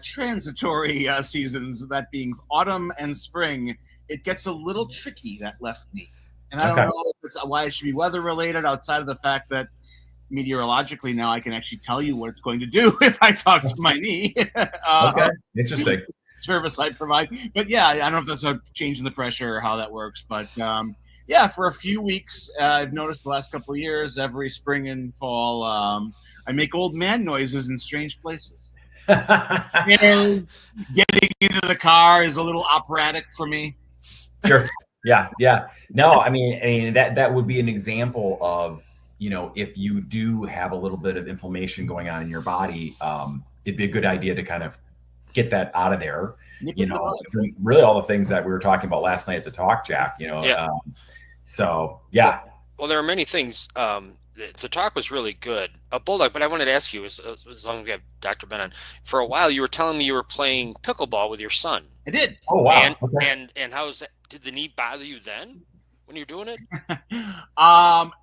transitory seasons, that being autumn and spring, it gets a little tricky, that left knee. And I don't know if it's why it should be weather related, outside of the fact that meteorologically now I can actually tell you what it's going to do if I talk to my knee. Okay, interesting. Service I provide. But yeah, I don't know if that's a change in the pressure or how that works. But yeah, for a few weeks, I've noticed the last couple of years, every spring and fall, I make old man noises in strange places. And getting into the car is a little operatic for me. Sure. Yeah. No, I mean that would be an example of, if you do have a little bit of inflammation going on in your body, it'd be a good idea to kind of get that out of there. Really all the things that we were talking about last night at the talk, Jack. Yeah. So yeah. Well, there are many things. The talk was really good, Bulldog. But I wanted to ask you, as long as we have Dr. Ben on, for a while you were telling me you were playing pickleball with your son. I did. Oh wow. And Okay. and how is that? Did the knee bother you then when you're doing it?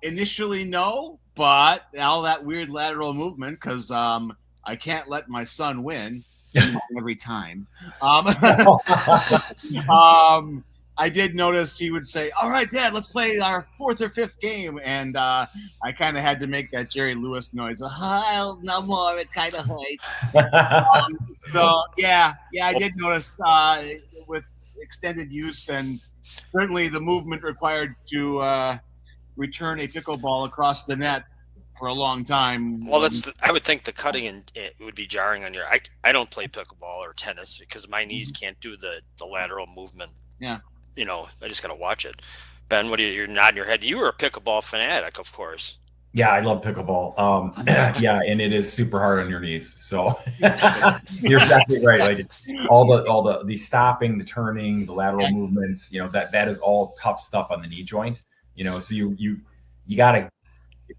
Initially, no, but all that weird lateral movement, because I can't let my son win every time. I did notice he would say, "All right, Dad, let's play our 4th or 5th game," and I kind of had to make that Jerry Lewis noise. No more. It kind of hurts. So yeah, I did notice with extended use, and certainly the movement required to return a pickleball across the net for a long time. Well, I would think the cutting and it would be jarring on your. I don't play pickleball or tennis because my knees can't do the lateral movement. Yeah. I just got to watch it. Ben, you're nodding your head. You were a pickleball fanatic, of course. Yeah, I love pickleball. Yeah, and it is super hard on your knees. So you're exactly right. Like all the stopping, the turning, the lateral movements, that is all tough stuff on the knee joint. So you gotta,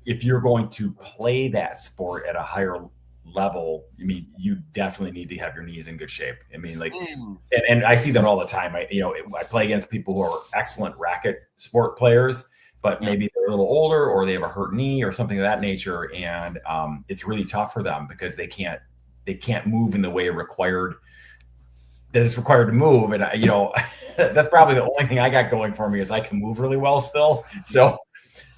if you're going to play that sport at a higher level, you definitely need to have your knees in good shape. And I see that all the time. I play against people who are excellent racket sport players, but maybe they're a little older or they have a hurt knee or something of that nature. And it's really tough for them because they can't move in the way required that is required to move. And that's probably the only thing I got going for me is I can move really well still. So,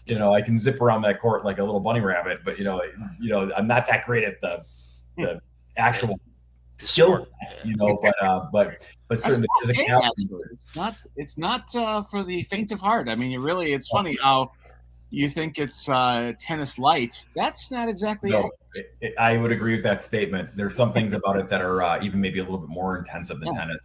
I can zip around that court like a little bunny rabbit, but I'm not that great at the actual skills, but certainly it's not for the faint of heart. It's funny how you think it's tennis light. That's not exactly it. I would agree with that statement. There's some things about it that are even maybe a little bit more intensive than tennis,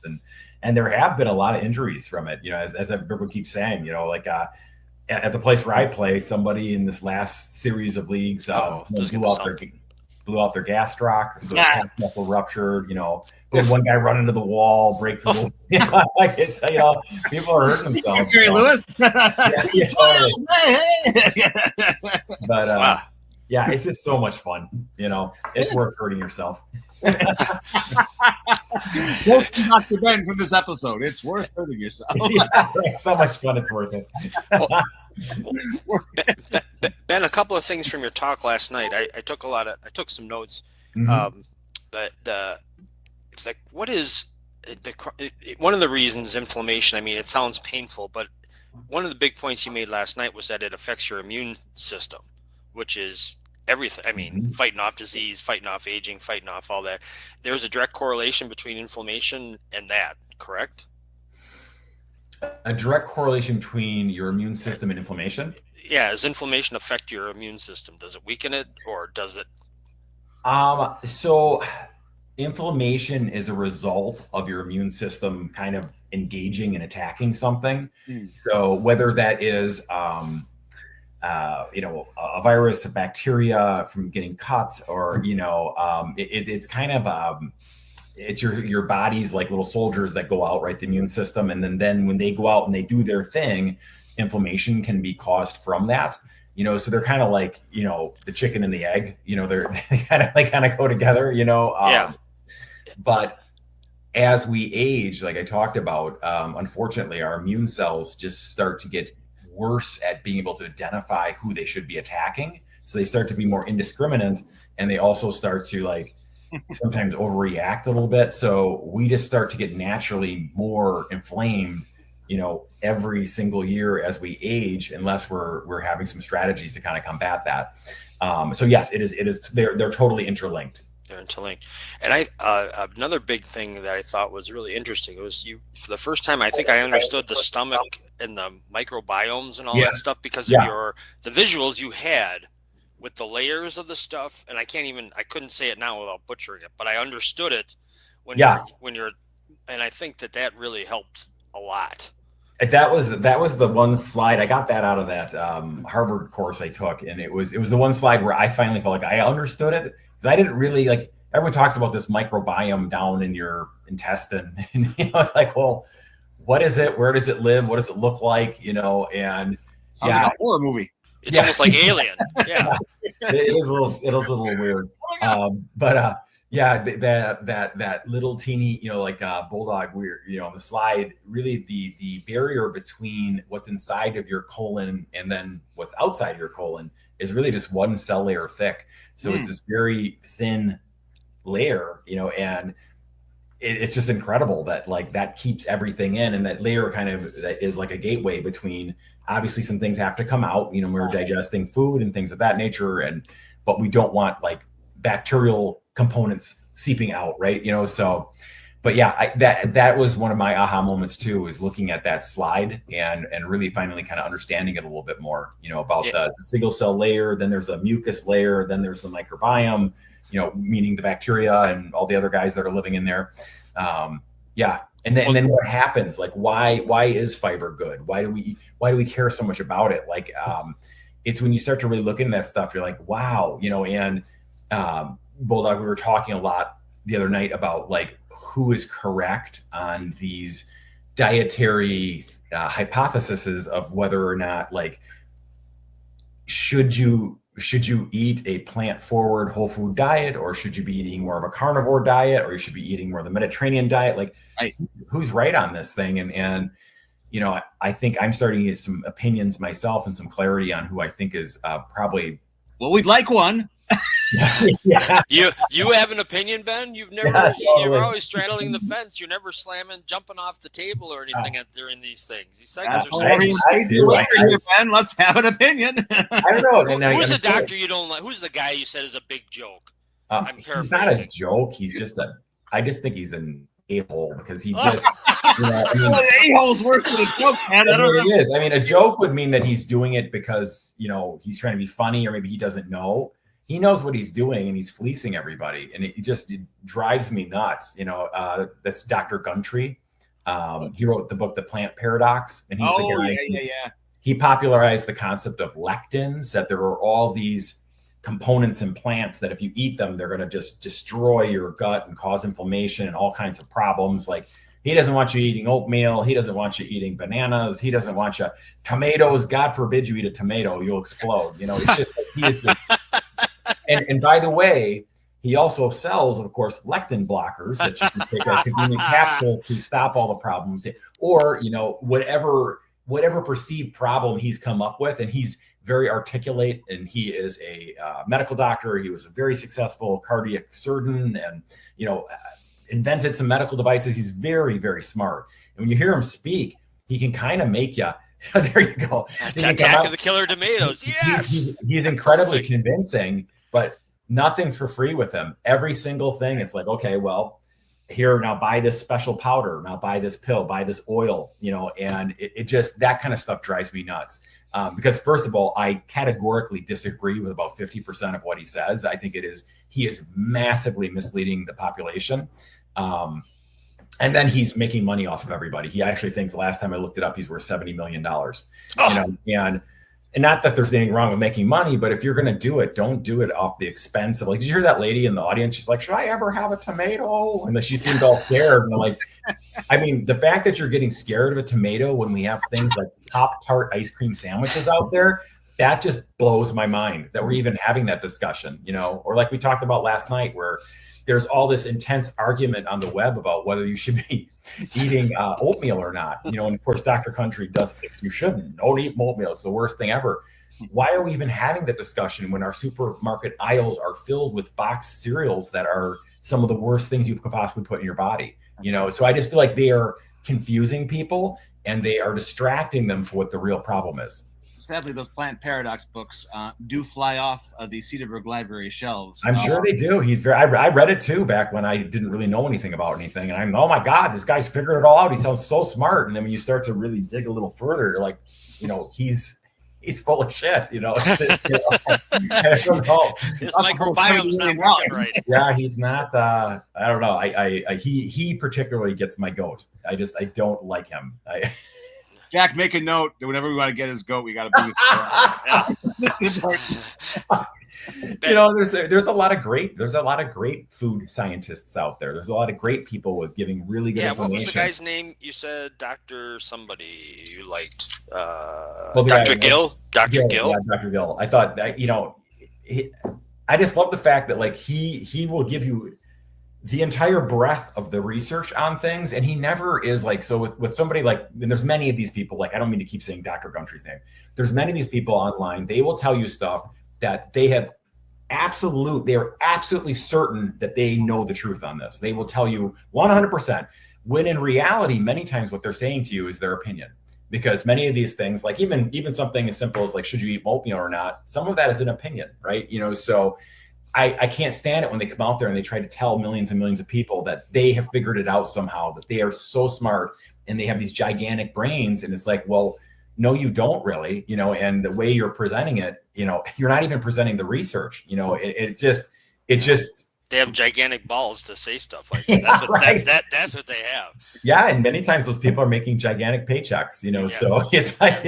and there have been a lot of injuries from it. As everyone keeps saying, like at the place where I play, somebody in this last series of leagues blew out their gastroc, so the muscle ruptured. They had one guy run into the wall, break through. Like it's people are hurting themselves. Jerry Lewis. But yeah, it's just so much fun. It's worth hurting yourself. Don't Dr. Ben from this episode. It's worth hurting yourself. It's so much fun. It's worth it. Ben, a couple of things from your talk last night. I took some notes. Mm-hmm. But it's like, what is one of the reasons inflammation? I mean, it sounds painful, but one of the big points you made last night was that it affects your immune system, which is everything. I mean, fighting off disease, fighting off aging, fighting off all that. There's a direct correlation between inflammation and that, correct? A direct correlation between your immune system and inflammation? Yeah. Does inflammation affect your immune system? Does it weaken it, or does it? So inflammation is a result of your immune system kind of engaging and attacking something. So whether that is a virus, a bacteria from getting cut, or it's kind of it's your body's like little soldiers that go out, right? The immune system, and then when they go out and they do their thing, inflammation can be caused from that. So they're kind of like the chicken and the egg. They kind of go together. Yeah. But as we age, like I talked about, unfortunately, our immune cells just start to get worse at being able to identify who they should be attacking. So they start to be more indiscriminate, and they also start to sometimes overreact a little bit. So we just start to get naturally more inflamed, every single year as we age, unless we're having some strategies to kind of combat that. So yes, it is. They're totally interlinked. They're interlinked. And another big thing that I thought was really interesting was for the first time, I think I understood the stomach and the microbiomes and all that stuff because of the visuals you had with the layers of the stuff. And I couldn't say it now without butchering it, but I understood it when you're, and I think that really helped a lot. That was the one slide I got that out of that Harvard course I took, and it was the one slide where I finally felt like I understood it, because I didn't really everyone talks about this microbiome down in your intestine, and it's like, well, what is it? Where does it live? What does it look like? And sounds like a horror movie. It's almost like Alien. Yeah, it is a little weird, but. Yeah, that little teeny, bulldog weird, on the slide, really the barrier between what's inside of your colon and then what's outside your colon is really just one cell layer thick. So it's this very thin layer, and it's just incredible that that keeps everything in, and that layer kind of that is like a gateway between, obviously some things have to come out, we're digesting food and things of that nature, but we don't want bacterial components seeping out, right? But yeah, that was one of my aha moments too, is looking at that slide and really finally kind of understanding it a little bit more, about the single cell layer. Then there's a mucus layer, then there's the microbiome, meaning the bacteria and all the other guys that are living in there. And then what happens? Why is fiber good? Why do we care so much about it? It's when you start to really look into that stuff, you're like, wow, and Bulldog, we were talking a lot the other night about who is correct on these dietary hypotheses of whether or not should you eat a plant forward whole food diet, or should you be eating more of a carnivore diet, or you should be eating more of the Mediterranean diet? Who's right on this thing? And I think I'm starting to get some opinions myself and some clarity on who I think is probably. Well, we'd like one. Yeah. You have an opinion, Ben? You've never totally. You're always straddling the fence. You're never jumping off the table or anything during these things. These segments Ben, let's have an opinion. I don't know. Who's the doctor you don't like? Who's the guy you said is a big joke? I'm paraphrasing. He's not a joke. He's just I just think he's an a-hole, because he just a-hole's worse than a joke, man. I don't know. He is. I mean, a joke would mean that he's doing it because he's trying to be funny, or maybe he doesn't know. he knows what he's doing, and he's fleecing everybody, and it drives me nuts. That's Dr. Gundry. He wrote the book The Plant Paradox, and he's the guy. He popularized the concept of lectins, that there are all these components in plants that if you eat them, they're going to just destroy your gut and cause inflammation and all kinds of problems. Like, he doesn't want you eating oatmeal. He doesn't want you eating bananas. He doesn't want you tomatoes. God forbid you eat a tomato, you'll explode. It's just like he is and by the way, he also sells, of course, lectin blockers that you can take a convenient capsule to stop all the problems, or whatever perceived problem he's come up with. And he's very articulate, and he is a medical doctor. He was a very successful cardiac surgeon, and invented some medical devices. He's very, very smart. And when you hear him speak, he can kind of make you. There you go. Attack of the Killer Tomatoes. Yes, he's incredibly convincing, but nothing's for free with him. Every single thing, it's like, okay, well, here, now buy this special powder, now buy this pill, buy this oil, and it just, that kind of stuff drives me nuts. Because first of all, I categorically disagree with about 50% of what he says. I think he is massively misleading the population. And then he's making money off of everybody. He actually thinks, the last time I looked it up, he's worth $70 million. And not that there's anything wrong with making money, but if you're going to do it, don't do it off the expense of, like, did you hear that lady in the audience? She's like, should I ever have a tomato? And then she seemed all scared. And I'm like, I mean, the fact that you're getting scared of a tomato when we have things like Pop-Tart ice cream sandwiches out there, that just blows my mind that we're even having that discussion, or like we talked about last night, where there's all this intense argument on the web about whether you should be eating oatmeal or not. And of course, Dr. Gundry does think you shouldn't. Don't eat oatmeal. It's the worst thing ever. Why are we even having that discussion when our supermarket aisles are filled with boxed cereals that are some of the worst things you could possibly put in your body? So I just feel like they are confusing people, and they are distracting them for what the real problem is. Sadly, those Plant Paradox books do fly off the Cedarburg Library shelves. I'm sure they do. I read it too back when I didn't really know anything about anything. And I'm, oh my God, this guy's figured it all out. He sounds so smart. And then when you start to really dig a little further, you're like, he's full of shit. His microbiome's not working right. Yeah, he's not. I don't know. He particularly gets my goat. I don't like him. Jack, make a note that whenever we want to get his goat, we got to boost. That's important. There's a lot of great food scientists out there. There's a lot of great people with giving really good information. What was the guy's name? You said Dr. somebody you liked. Dr. Gill? Dr. Gill? Yeah, Dr. Gill. I thought that, I just love the fact that, like, he will give you the entire breadth of the research on things. And he never is like, so with somebody like, and there's many of these people, like, I don't mean to keep saying Dr. Gundry's name. There's many of these people online. They will tell you stuff that they are absolutely certain that they know the truth on this. They will tell you 100%, when in reality, many times what they're saying to you is their opinion. Because many of these things, like even something as simple as, like, should you eat oatmeal or not? Some of that is an opinion, right? So I can't stand it when they come out there and they try to tell millions and millions of people that they have figured it out somehow, that they are so smart and they have these gigantic brains. And it's like, well, no, you don't really, and the way you're presenting it, you're not even presenting the research, it just. They have gigantic balls to say stuff like that. That's what they have. Yeah, and many times those people are making gigantic paychecks, so it's like,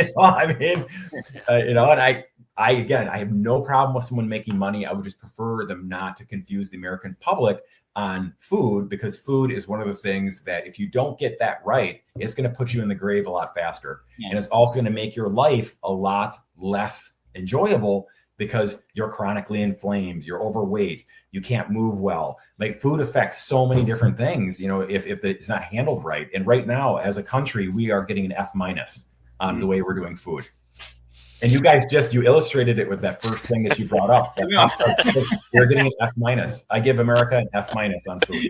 and I have no problem with someone making money. I would just prefer them not to confuse the American public on food, because food is one of the things that if you don't get that right, it's going to put you in the grave a lot faster. Yeah. And it's also going to make your life a lot less enjoyable, because you're chronically inflamed, you're overweight, you can't move well. Like, food affects so many different things, if it's not handled right. And right now, as a country, we are getting an F- on the way we're doing food. And you guys you illustrated it with that first thing that you brought up. We're getting an F-. I give America an F- on food.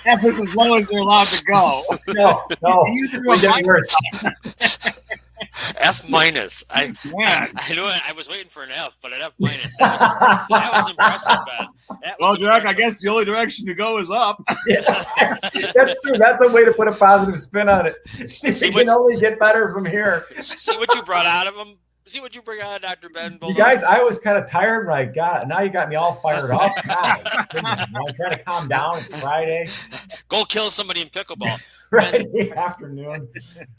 F is as low as you're allowed to go. No. We get worse. F-. I knew it. I was waiting for an F, but an F-. That was impressive, Ben. Jack, I guess the only direction to go is up. Yeah, that's true. That's a way to put a positive spin on it. It can only get better from here. See what you brought out of him, See what you bring on, Dr. Ben. You guys, I was kind of tired when I got. Now you got me all fired up. God, I'm trying to calm down. It's Friday. Go kill somebody in pickleball. Friday afternoon.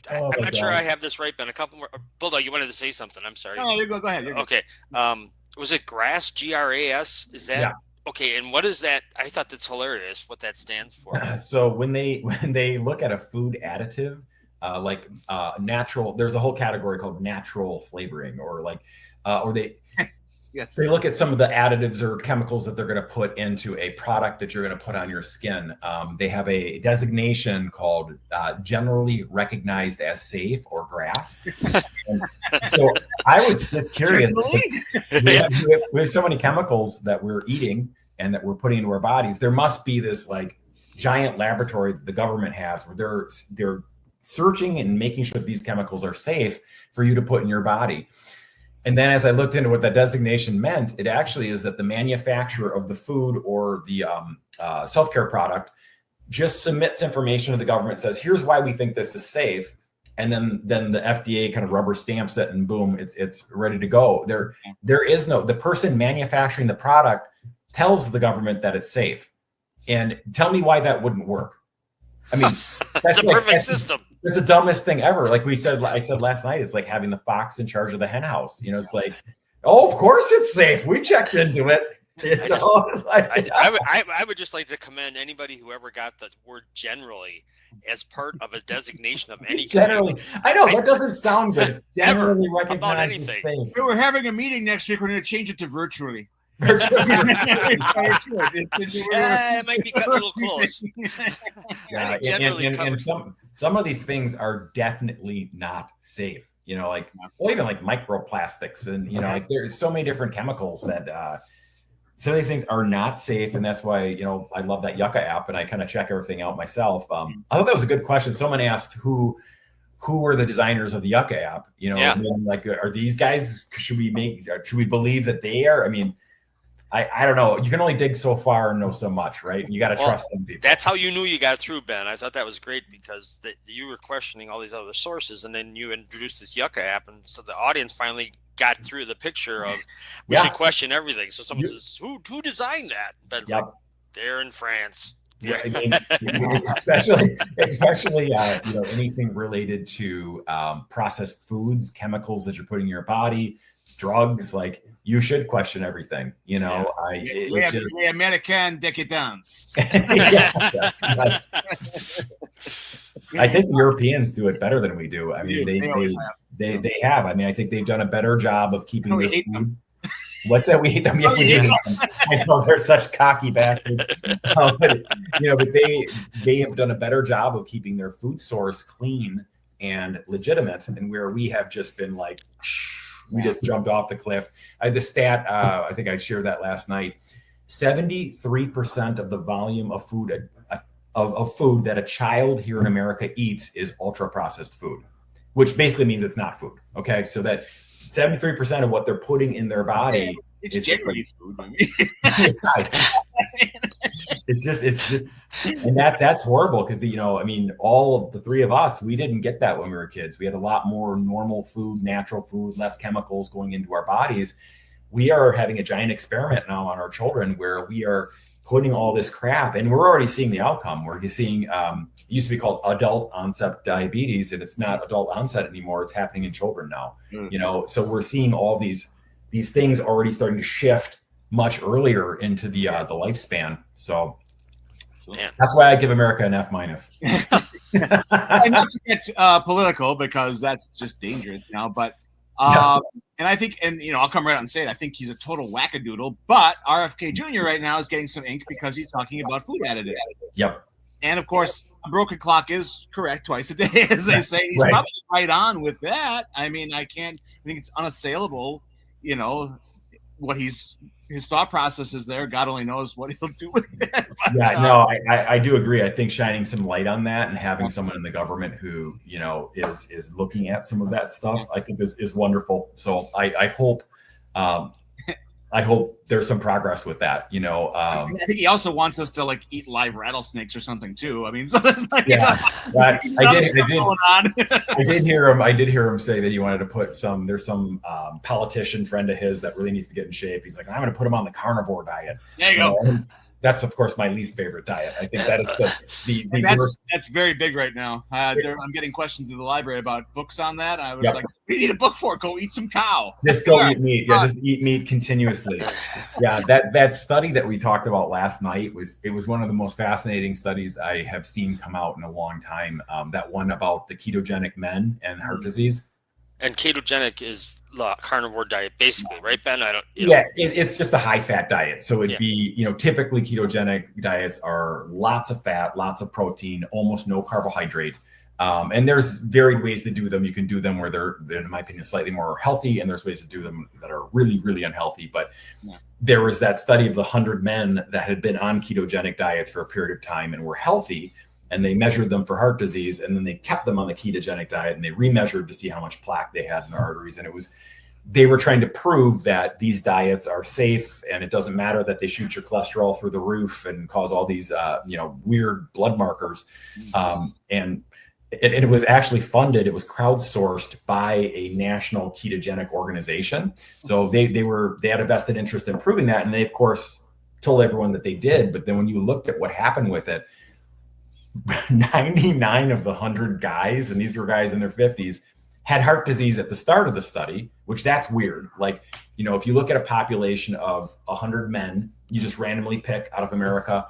I'm not sure I have this right, Ben. A couple more. Bulldog, you wanted to say something. I'm sorry. No, you go ahead. Okay. Was it GRAS? GRAS? Is that okay? And what is that? I thought that's hilarious. What that stands for? So when they look at a food additive, like natural, there's a whole category called natural flavoring, or like, or they. Yes. They look at some of the additives or chemicals that they're going to put into a product that you're going to put on your skin. They have a designation called generally recognized as safe, or GRAS. So I was just curious. We have so many chemicals that we're eating and that we're putting into our bodies. There must be this like giant laboratory that the government has where they're searching and making sure that these chemicals are safe for you to put in your body. And then as I looked into what that designation meant, it actually is that the manufacturer of the food or the self-care product just submits information to the government, says, here's why we think this is safe. And then the FDA kind of rubber stamps it, and boom, it's ready to go. There is no, the person manufacturing the product tells the government that it's safe. And tell me why that wouldn't work. I mean, that's a perfect system. It's the dumbest thing ever. Like I said last night, it's like having the fox in charge of the hen house. You know, it's like, oh, of course it's safe. We checked into it. I would just like to commend anybody who ever got the word generally as part of a designation of any generally. I know that doesn't sound good. It's generally recognized about anything. as safe. We're having a meeting next week. We're going to change it to virtually. It might be cut a little close. Yeah, and some of these things are definitely not safe. You know, like even like microplastics, and you know, like there's so many different chemicals that some of these things are not safe, and that's why I love that Yucca app, and I kind of check everything out myself. I thought that was a good question. Someone asked who were the designers of the Yucca app. Like, are these guys? Should we believe that they are? I mean, I don't know. You can only dig so far and know so much, right? You got to trust some people. That's how you knew you got through, Ben. I thought that was great because you were questioning all these other sources, and then you introduced this Yucca app, and so the audience finally got through the picture of we should question everything. So someone says, "Who designed that?" Ben's like, "They're in France." Yeah, especially anything related to processed foods, chemicals that you're putting in your body, drugs, like. You should question everything, Les American décadence. I think Europeans do it better than we do. I mean, they have. I mean, I think they've done a better job of keeping their food. What's that? We hate them. Yeah, we hate them. I know they're such cocky bastards. But they have done a better job of keeping their food source clean and legitimate, and where we have just been like. We just jumped off the cliff. I had the stat, I think I shared that last night. 73% of the volume of food of food that a child here in America eats is ultra processed food, which basically means it's not food. Okay, so that 73% of what they're putting in their body is generally food. It's just, and that's horrible because all of the three of us, we didn't get that when we were kids. We had a lot more normal food, natural food, less chemicals going into our bodies. We are having a giant experiment now on our children where we are putting all this crap, and we're already seeing the outcome. We're seeing it used to be called adult onset diabetes, and it's not adult onset anymore. It's happening in children now. So we're seeing all these things already starting to shift much earlier into the lifespan. So that's why I give America an F-. And not to get political, because that's just dangerous now. But and I think, I'll come right out and say it. I think he's a total wackadoodle. But RFK Jr. right now is getting some ink because he's talking about food additives. Yep. And of course, a broken clock is correct twice a day, as they say. He's probably right on with that. I mean, I think it's unassailable. What his thought process is there. God only knows what he'll do with it. But, I do agree. I think shining some light on that and having someone in the government who, is looking at some of that stuff, I think is wonderful. So I hope I hope there's some progress with that. I think he also wants us to like eat live rattlesnakes or something too. I mean, so there's like, yeah, I did hear him say that he wanted to put there's some politician friend of his that really needs to get in shape. He's like, I'm going to put him on the carnivore diet. There you go. That's of course my least favorite diet. I think that is that's very big right now. I'm getting questions in the library about books on that. I was like, we need a book for it. Go eat some cow. Just go eat meat. Yeah, just eat meat continuously. Yeah, that study that we talked about last night was one of the most fascinating studies I have seen come out in a long time. That one about the ketogenic men and heart disease. And ketogenic is the carnivore diet, basically, right, Ben? It's just a high fat diet. So it'd be, typically ketogenic diets are lots of fat, lots of protein, almost no carbohydrate. And there's varied ways to do them. You can do them where they're, in my opinion, slightly more healthy, and there's ways to do them that are really, really unhealthy. But there was that study of the 100 men that had been on ketogenic diets for a period of time and were healthy. And they measured them for heart disease, and then they kept them on the ketogenic diet, and they remeasured to see how much plaque they had in their arteries. And they were trying to prove that these diets are safe, and it doesn't matter that they shoot your cholesterol through the roof and cause all these, weird blood markers. And it was actually funded. It was crowdsourced by a national ketogenic organization. So they had a vested interest in proving that, and they of course told everyone that they did. But then when you looked at what happened with it, 99 of the 100 guys, and these were guys in their 50s, had heart disease at the start of the study, which that's weird. Like, if you look at a population of 100 men, you just randomly pick out of America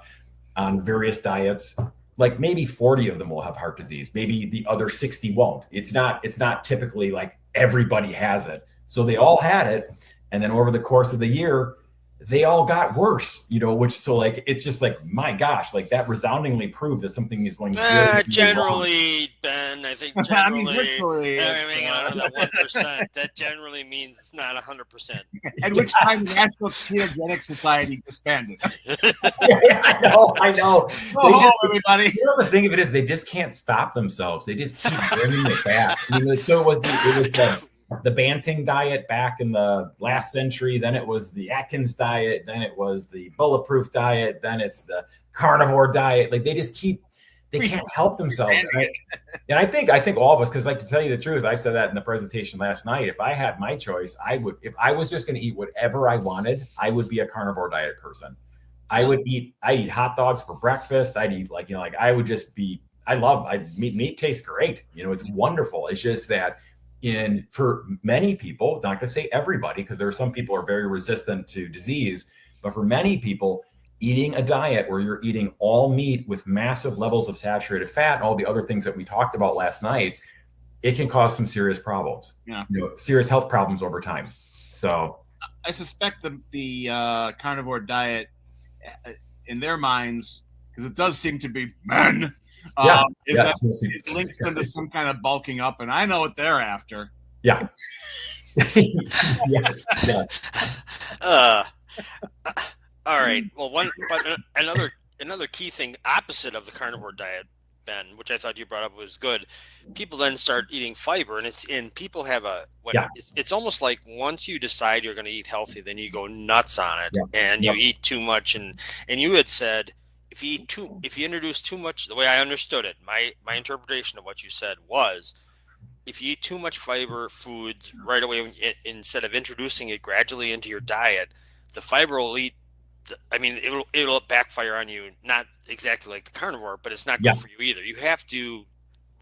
on various diets, like maybe 40 of them will have heart disease. Maybe the other 60 won't. It's not typically like everybody has it. So they all had it. And then over the course of the year, they all got worse, it's just like, my gosh, like that resoundingly proved that something is going to generally, Ben, I think virtually, everything out of that 1%, that generally means it's not 100%. At which time the National Ketogenic Society disbanded. I know. Everybody. The thing of it is, they just can't stop themselves. They just keep bringing it back. So it was the Banting diet back in the last century. Then it was the Atkins diet. Then it was the Bulletproof diet. Then it's the carnivore diet. Like they can't help themselves. And I think all of us, because like to tell you the truth, I said that in the presentation last night. If I had my choice, if I was just going to eat whatever I wanted, I would be a carnivore diet person. I eat hot dogs for breakfast. I'd eat meat tastes great. It's wonderful. It's just that for many people, not going to say everybody, because there are some people who are very resistant to disease, but for many people, eating a diet where you're eating all meat with massive levels of saturated fat and all the other things that we talked about last night, it can cause some serious problems, serious health problems over time. So I suspect the carnivore diet in their minds, because it does seem to be men, it links into some kind of bulking up, and I know what they're after. Yeah. Yes. All right. Well, another key thing opposite of the carnivore diet, Ben, which I thought you brought up was good. People then start eating fiber, and people have it's almost like once you decide you're going to eat healthy, then you go nuts on it, and you eat too much, and you had said, if you introduce too much, the way I understood it, my interpretation of what you said was, if you eat too much fiber foods right away, instead of introducing it gradually into your diet, the fiber will it'll backfire on you. Not exactly like the carnivore, but it's not good for you either. You have to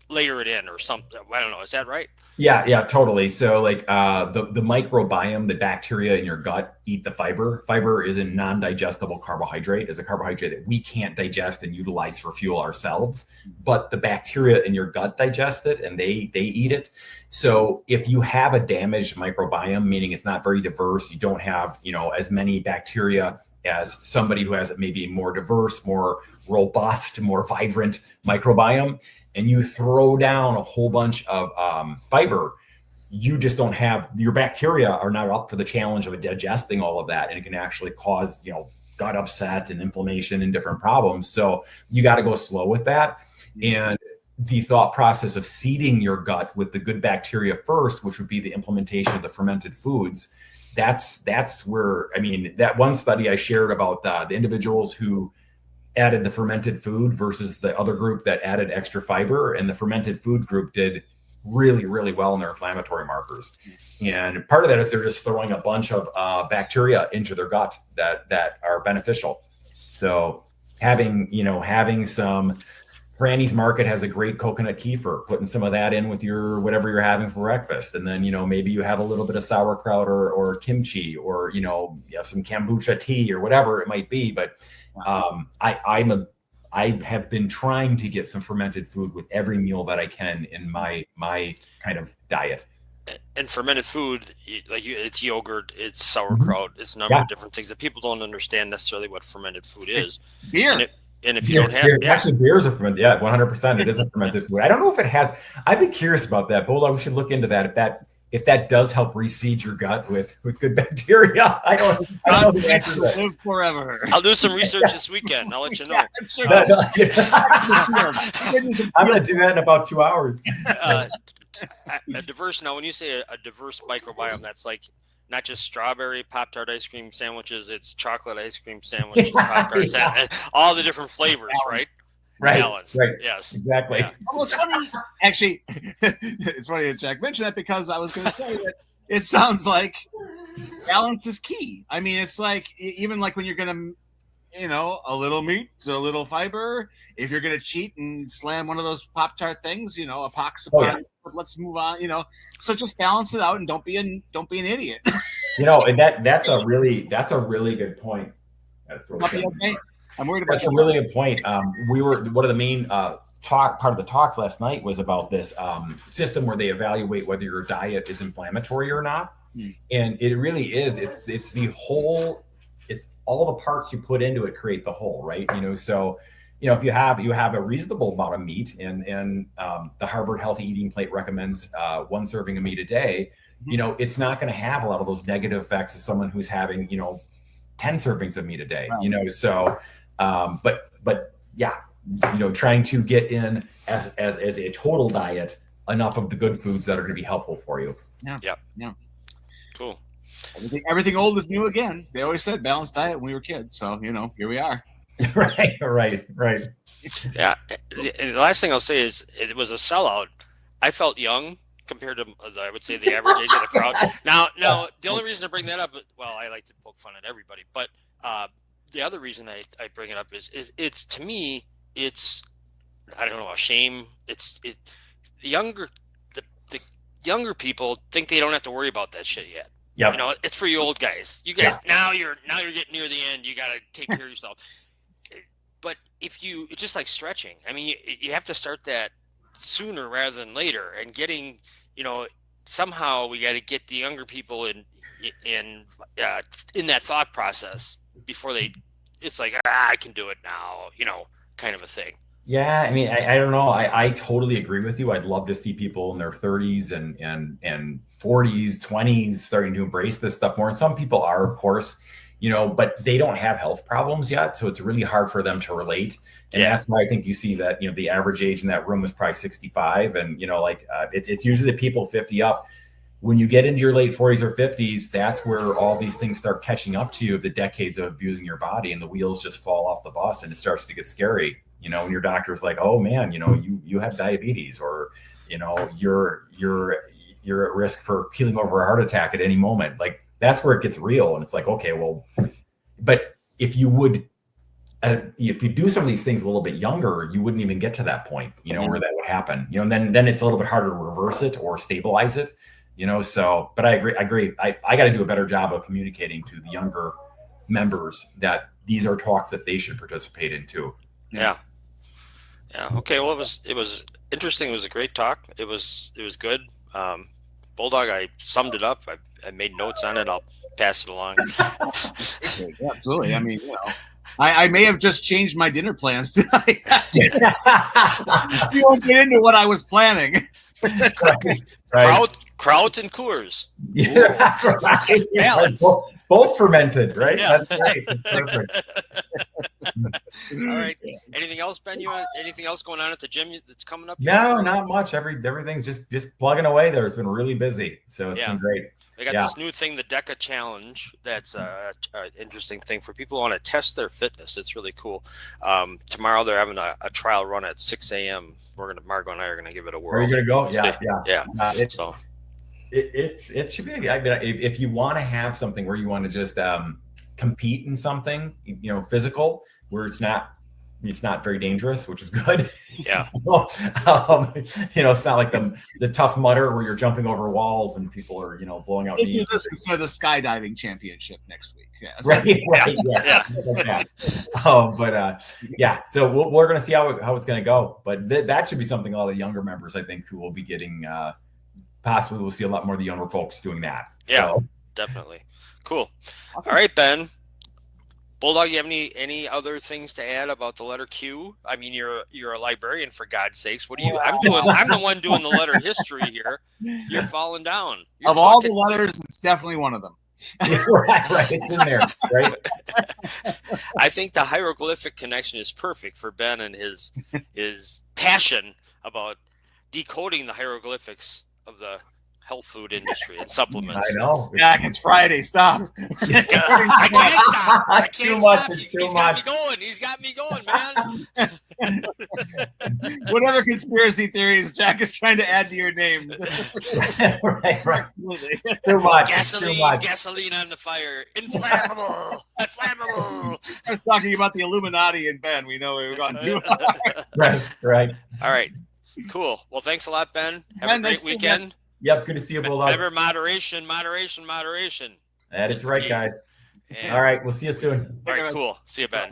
layer it in or something. I don't know. Is that right? Yeah, totally. So like the microbiome, the bacteria in your gut eat the fiber. Fiber is a non-digestible carbohydrate. It's a carbohydrate that we can't digest and utilize for fuel ourselves, but the bacteria in your gut digest it and they eat it. So if you have a damaged microbiome, meaning it's not very diverse, you don't have, as many bacteria as somebody who has maybe more diverse, more robust, more vibrant microbiome, and you throw down a whole bunch of fiber, you just don't have, your bacteria are not up for the challenge of digesting all of that. And it can actually cause, gut upset and inflammation and different problems. So you got to go slow with that. And the thought process of seeding your gut with the good bacteria first, which would be the implementation of the fermented foods, that's where, I mean, that one study I shared about the individuals who added the fermented food versus the other group that added extra fiber, and the fermented food group did really, really well in their inflammatory markers. And part of that is they're just throwing a bunch of bacteria into their gut that are beneficial. So having some, Franny's Market has a great coconut kefir, putting some of that in with your whatever you're having for breakfast. And then, maybe you have a little bit of sauerkraut or kimchi, or, you have some kombucha tea or whatever it might be. But I have been trying to get some fermented food with every meal that I can in my kind of diet. And fermented food, it's yogurt, it's sauerkraut, it's a number of different things that people don't understand necessarily what fermented food is. Beer. And if you don't have actually, beer is a fermented, 100%. It is a fermented food. I don't know if it has. I'd be curious about that. Bulldog, we should look into that. If that does help reseed your gut with good bacteria. I don't live forever. I'll do some research this weekend. I'll let you know. I'm going to do that in about 2 hours. Now, when you say a diverse microbiome, that's like not just strawberry Pop-Tart ice cream sandwiches, it's chocolate ice cream sandwiches, Pop-Tarts, and all the different flavors, right? Right. Balance. Right. Yes. Exactly. Yeah. Well, it's funny. Actually, it's funny that Jack mentioned that, because I was going to say that it sounds like balance is key. I mean, it's like, even like when you're going to, a little meat, a little fiber. If you're going to cheat and slam one of those Pop-Tart things, a pox upon it, but let's move on. So just balance it out and don't be an idiot. And that's a really good point. Okay. I'm worried about That's a really good point. One of the main part of the talks last night was about this system where they evaluate whether your diet is inflammatory or not. And it really is. It's the whole. It's all the parts you put into it create the whole, right? So if you have a reasonable amount of meat, and the Harvard Healthy Eating Plate recommends 1 serving of meat a day, it's not going to have a lot of those negative effects of someone who's having 10 servings of meat a day. Right. So but yeah, trying to get in as a total diet enough of the good foods that are going to be helpful for you. Yeah. Cool. Everything old is new again. They always said balanced diet when we were kids. So, here we are. Right. Yeah. And the last thing I'll say is it was a sellout. I felt young compared to, I would say, the average age of the crowd. Now, the only reason I bring that up, well, I like to poke fun at everybody, but the other reason I bring it up is it's, to me, it's, I don't know, a shame. The younger people think they don't have to worry about that shit yet. Yep. It's for you old guys. You guys, now you're getting near the end. You got to take care of yourself. But it's just like stretching. I mean, you have to start that sooner rather than later. And getting, somehow we got to get the younger people in that thought process before it's like, I can do it now, kind of a thing. Yeah, I mean, I don't know. I totally agree with you. I'd love to see people in their 30s and 40s, 20s starting to embrace this stuff more. And some people are, of course, but they don't have health problems yet. So it's really hard for them to relate. And that's why I think you see that, the average age in that room is probably 65. And, it's usually the people 50 up. When you get into your late 40s or 50s, that's where all these things start catching up to you, of the decades of abusing your body, and the wheels just fall off the bus and it starts to get scary. When your doctor's like, oh man, you have diabetes, or, you're at risk for keeling over a heart attack at any moment. Like, that's where it gets real. And it's like, okay, well, but if you do some of these things a little bit younger, you wouldn't even get to that point, where that would happen, and then it's a little bit harder to reverse it or stabilize it, so, but I agree. I got to do a better job of communicating to the younger members that these are talks that they should participate in too. Yeah. Okay. Well, it was interesting. It was a great talk. It was good. Bulldog, I summed it up. I made notes on it. I'll pass it along. Absolutely. I mean, I may have just changed my dinner plans tonight. You won't get into what I was planning. Right. Kraut and Coors. Yeah, right. Balance. both fermented, right? Yeah. That's great. Perfect. All right. Anything else, Ben? Anything else going on at the gym that's coming up? No, not much. Everything's just plugging away there. It's been really busy, so it's been great. We got this new thing, the DECA Challenge. That's an interesting thing for people who want to test their fitness. It's really cool. Tomorrow they're having a trial run at 6 a.m. Margo and I are going to give it a whirl. Are you going to go? Yeah. It should be. I mean, if you want to have something where you want to just compete in something, physical, where it's not very dangerous, which is good. Yeah. It's not like the Tough Mudder where you're jumping over walls and people are, blowing out knees. This is the skydiving championship next week. Yeah. Right. So we're going to see how it's going to go. But that should be something a lot of younger members, I think, who will be getting, possibly we'll see a lot more of the younger folks doing that. Yeah, so. Definitely. Cool. Awesome. All right, Ben. Bulldog, you have any other things to add about the letter Q? I mean, you're a librarian, for God's sakes. What are you? I'm the one doing the letter history here. You're falling down. Of all the letters, it's definitely one of them. right. It's in there, right? I think the hieroglyphic connection is perfect for Ben and his passion about decoding the hieroglyphics of the health food industry and supplements. I know. Jack, it's Friday. Stop. I can't stop. I can't too stop. Much, He's got me going, man. Whatever conspiracy theories Jack is trying to add to your name. right. Too much. Gasoline on the fire. Inflammable. I was talking about the Illuminati and Ben. We know we've gone too far. Right. All right. Cool. Well, thanks a lot, Ben. Have a great weekend. Yep, good to see you, Bulldog. Remember, moderation. That is right, guys. All right, we'll see you soon. All right, cool. See you, Ben.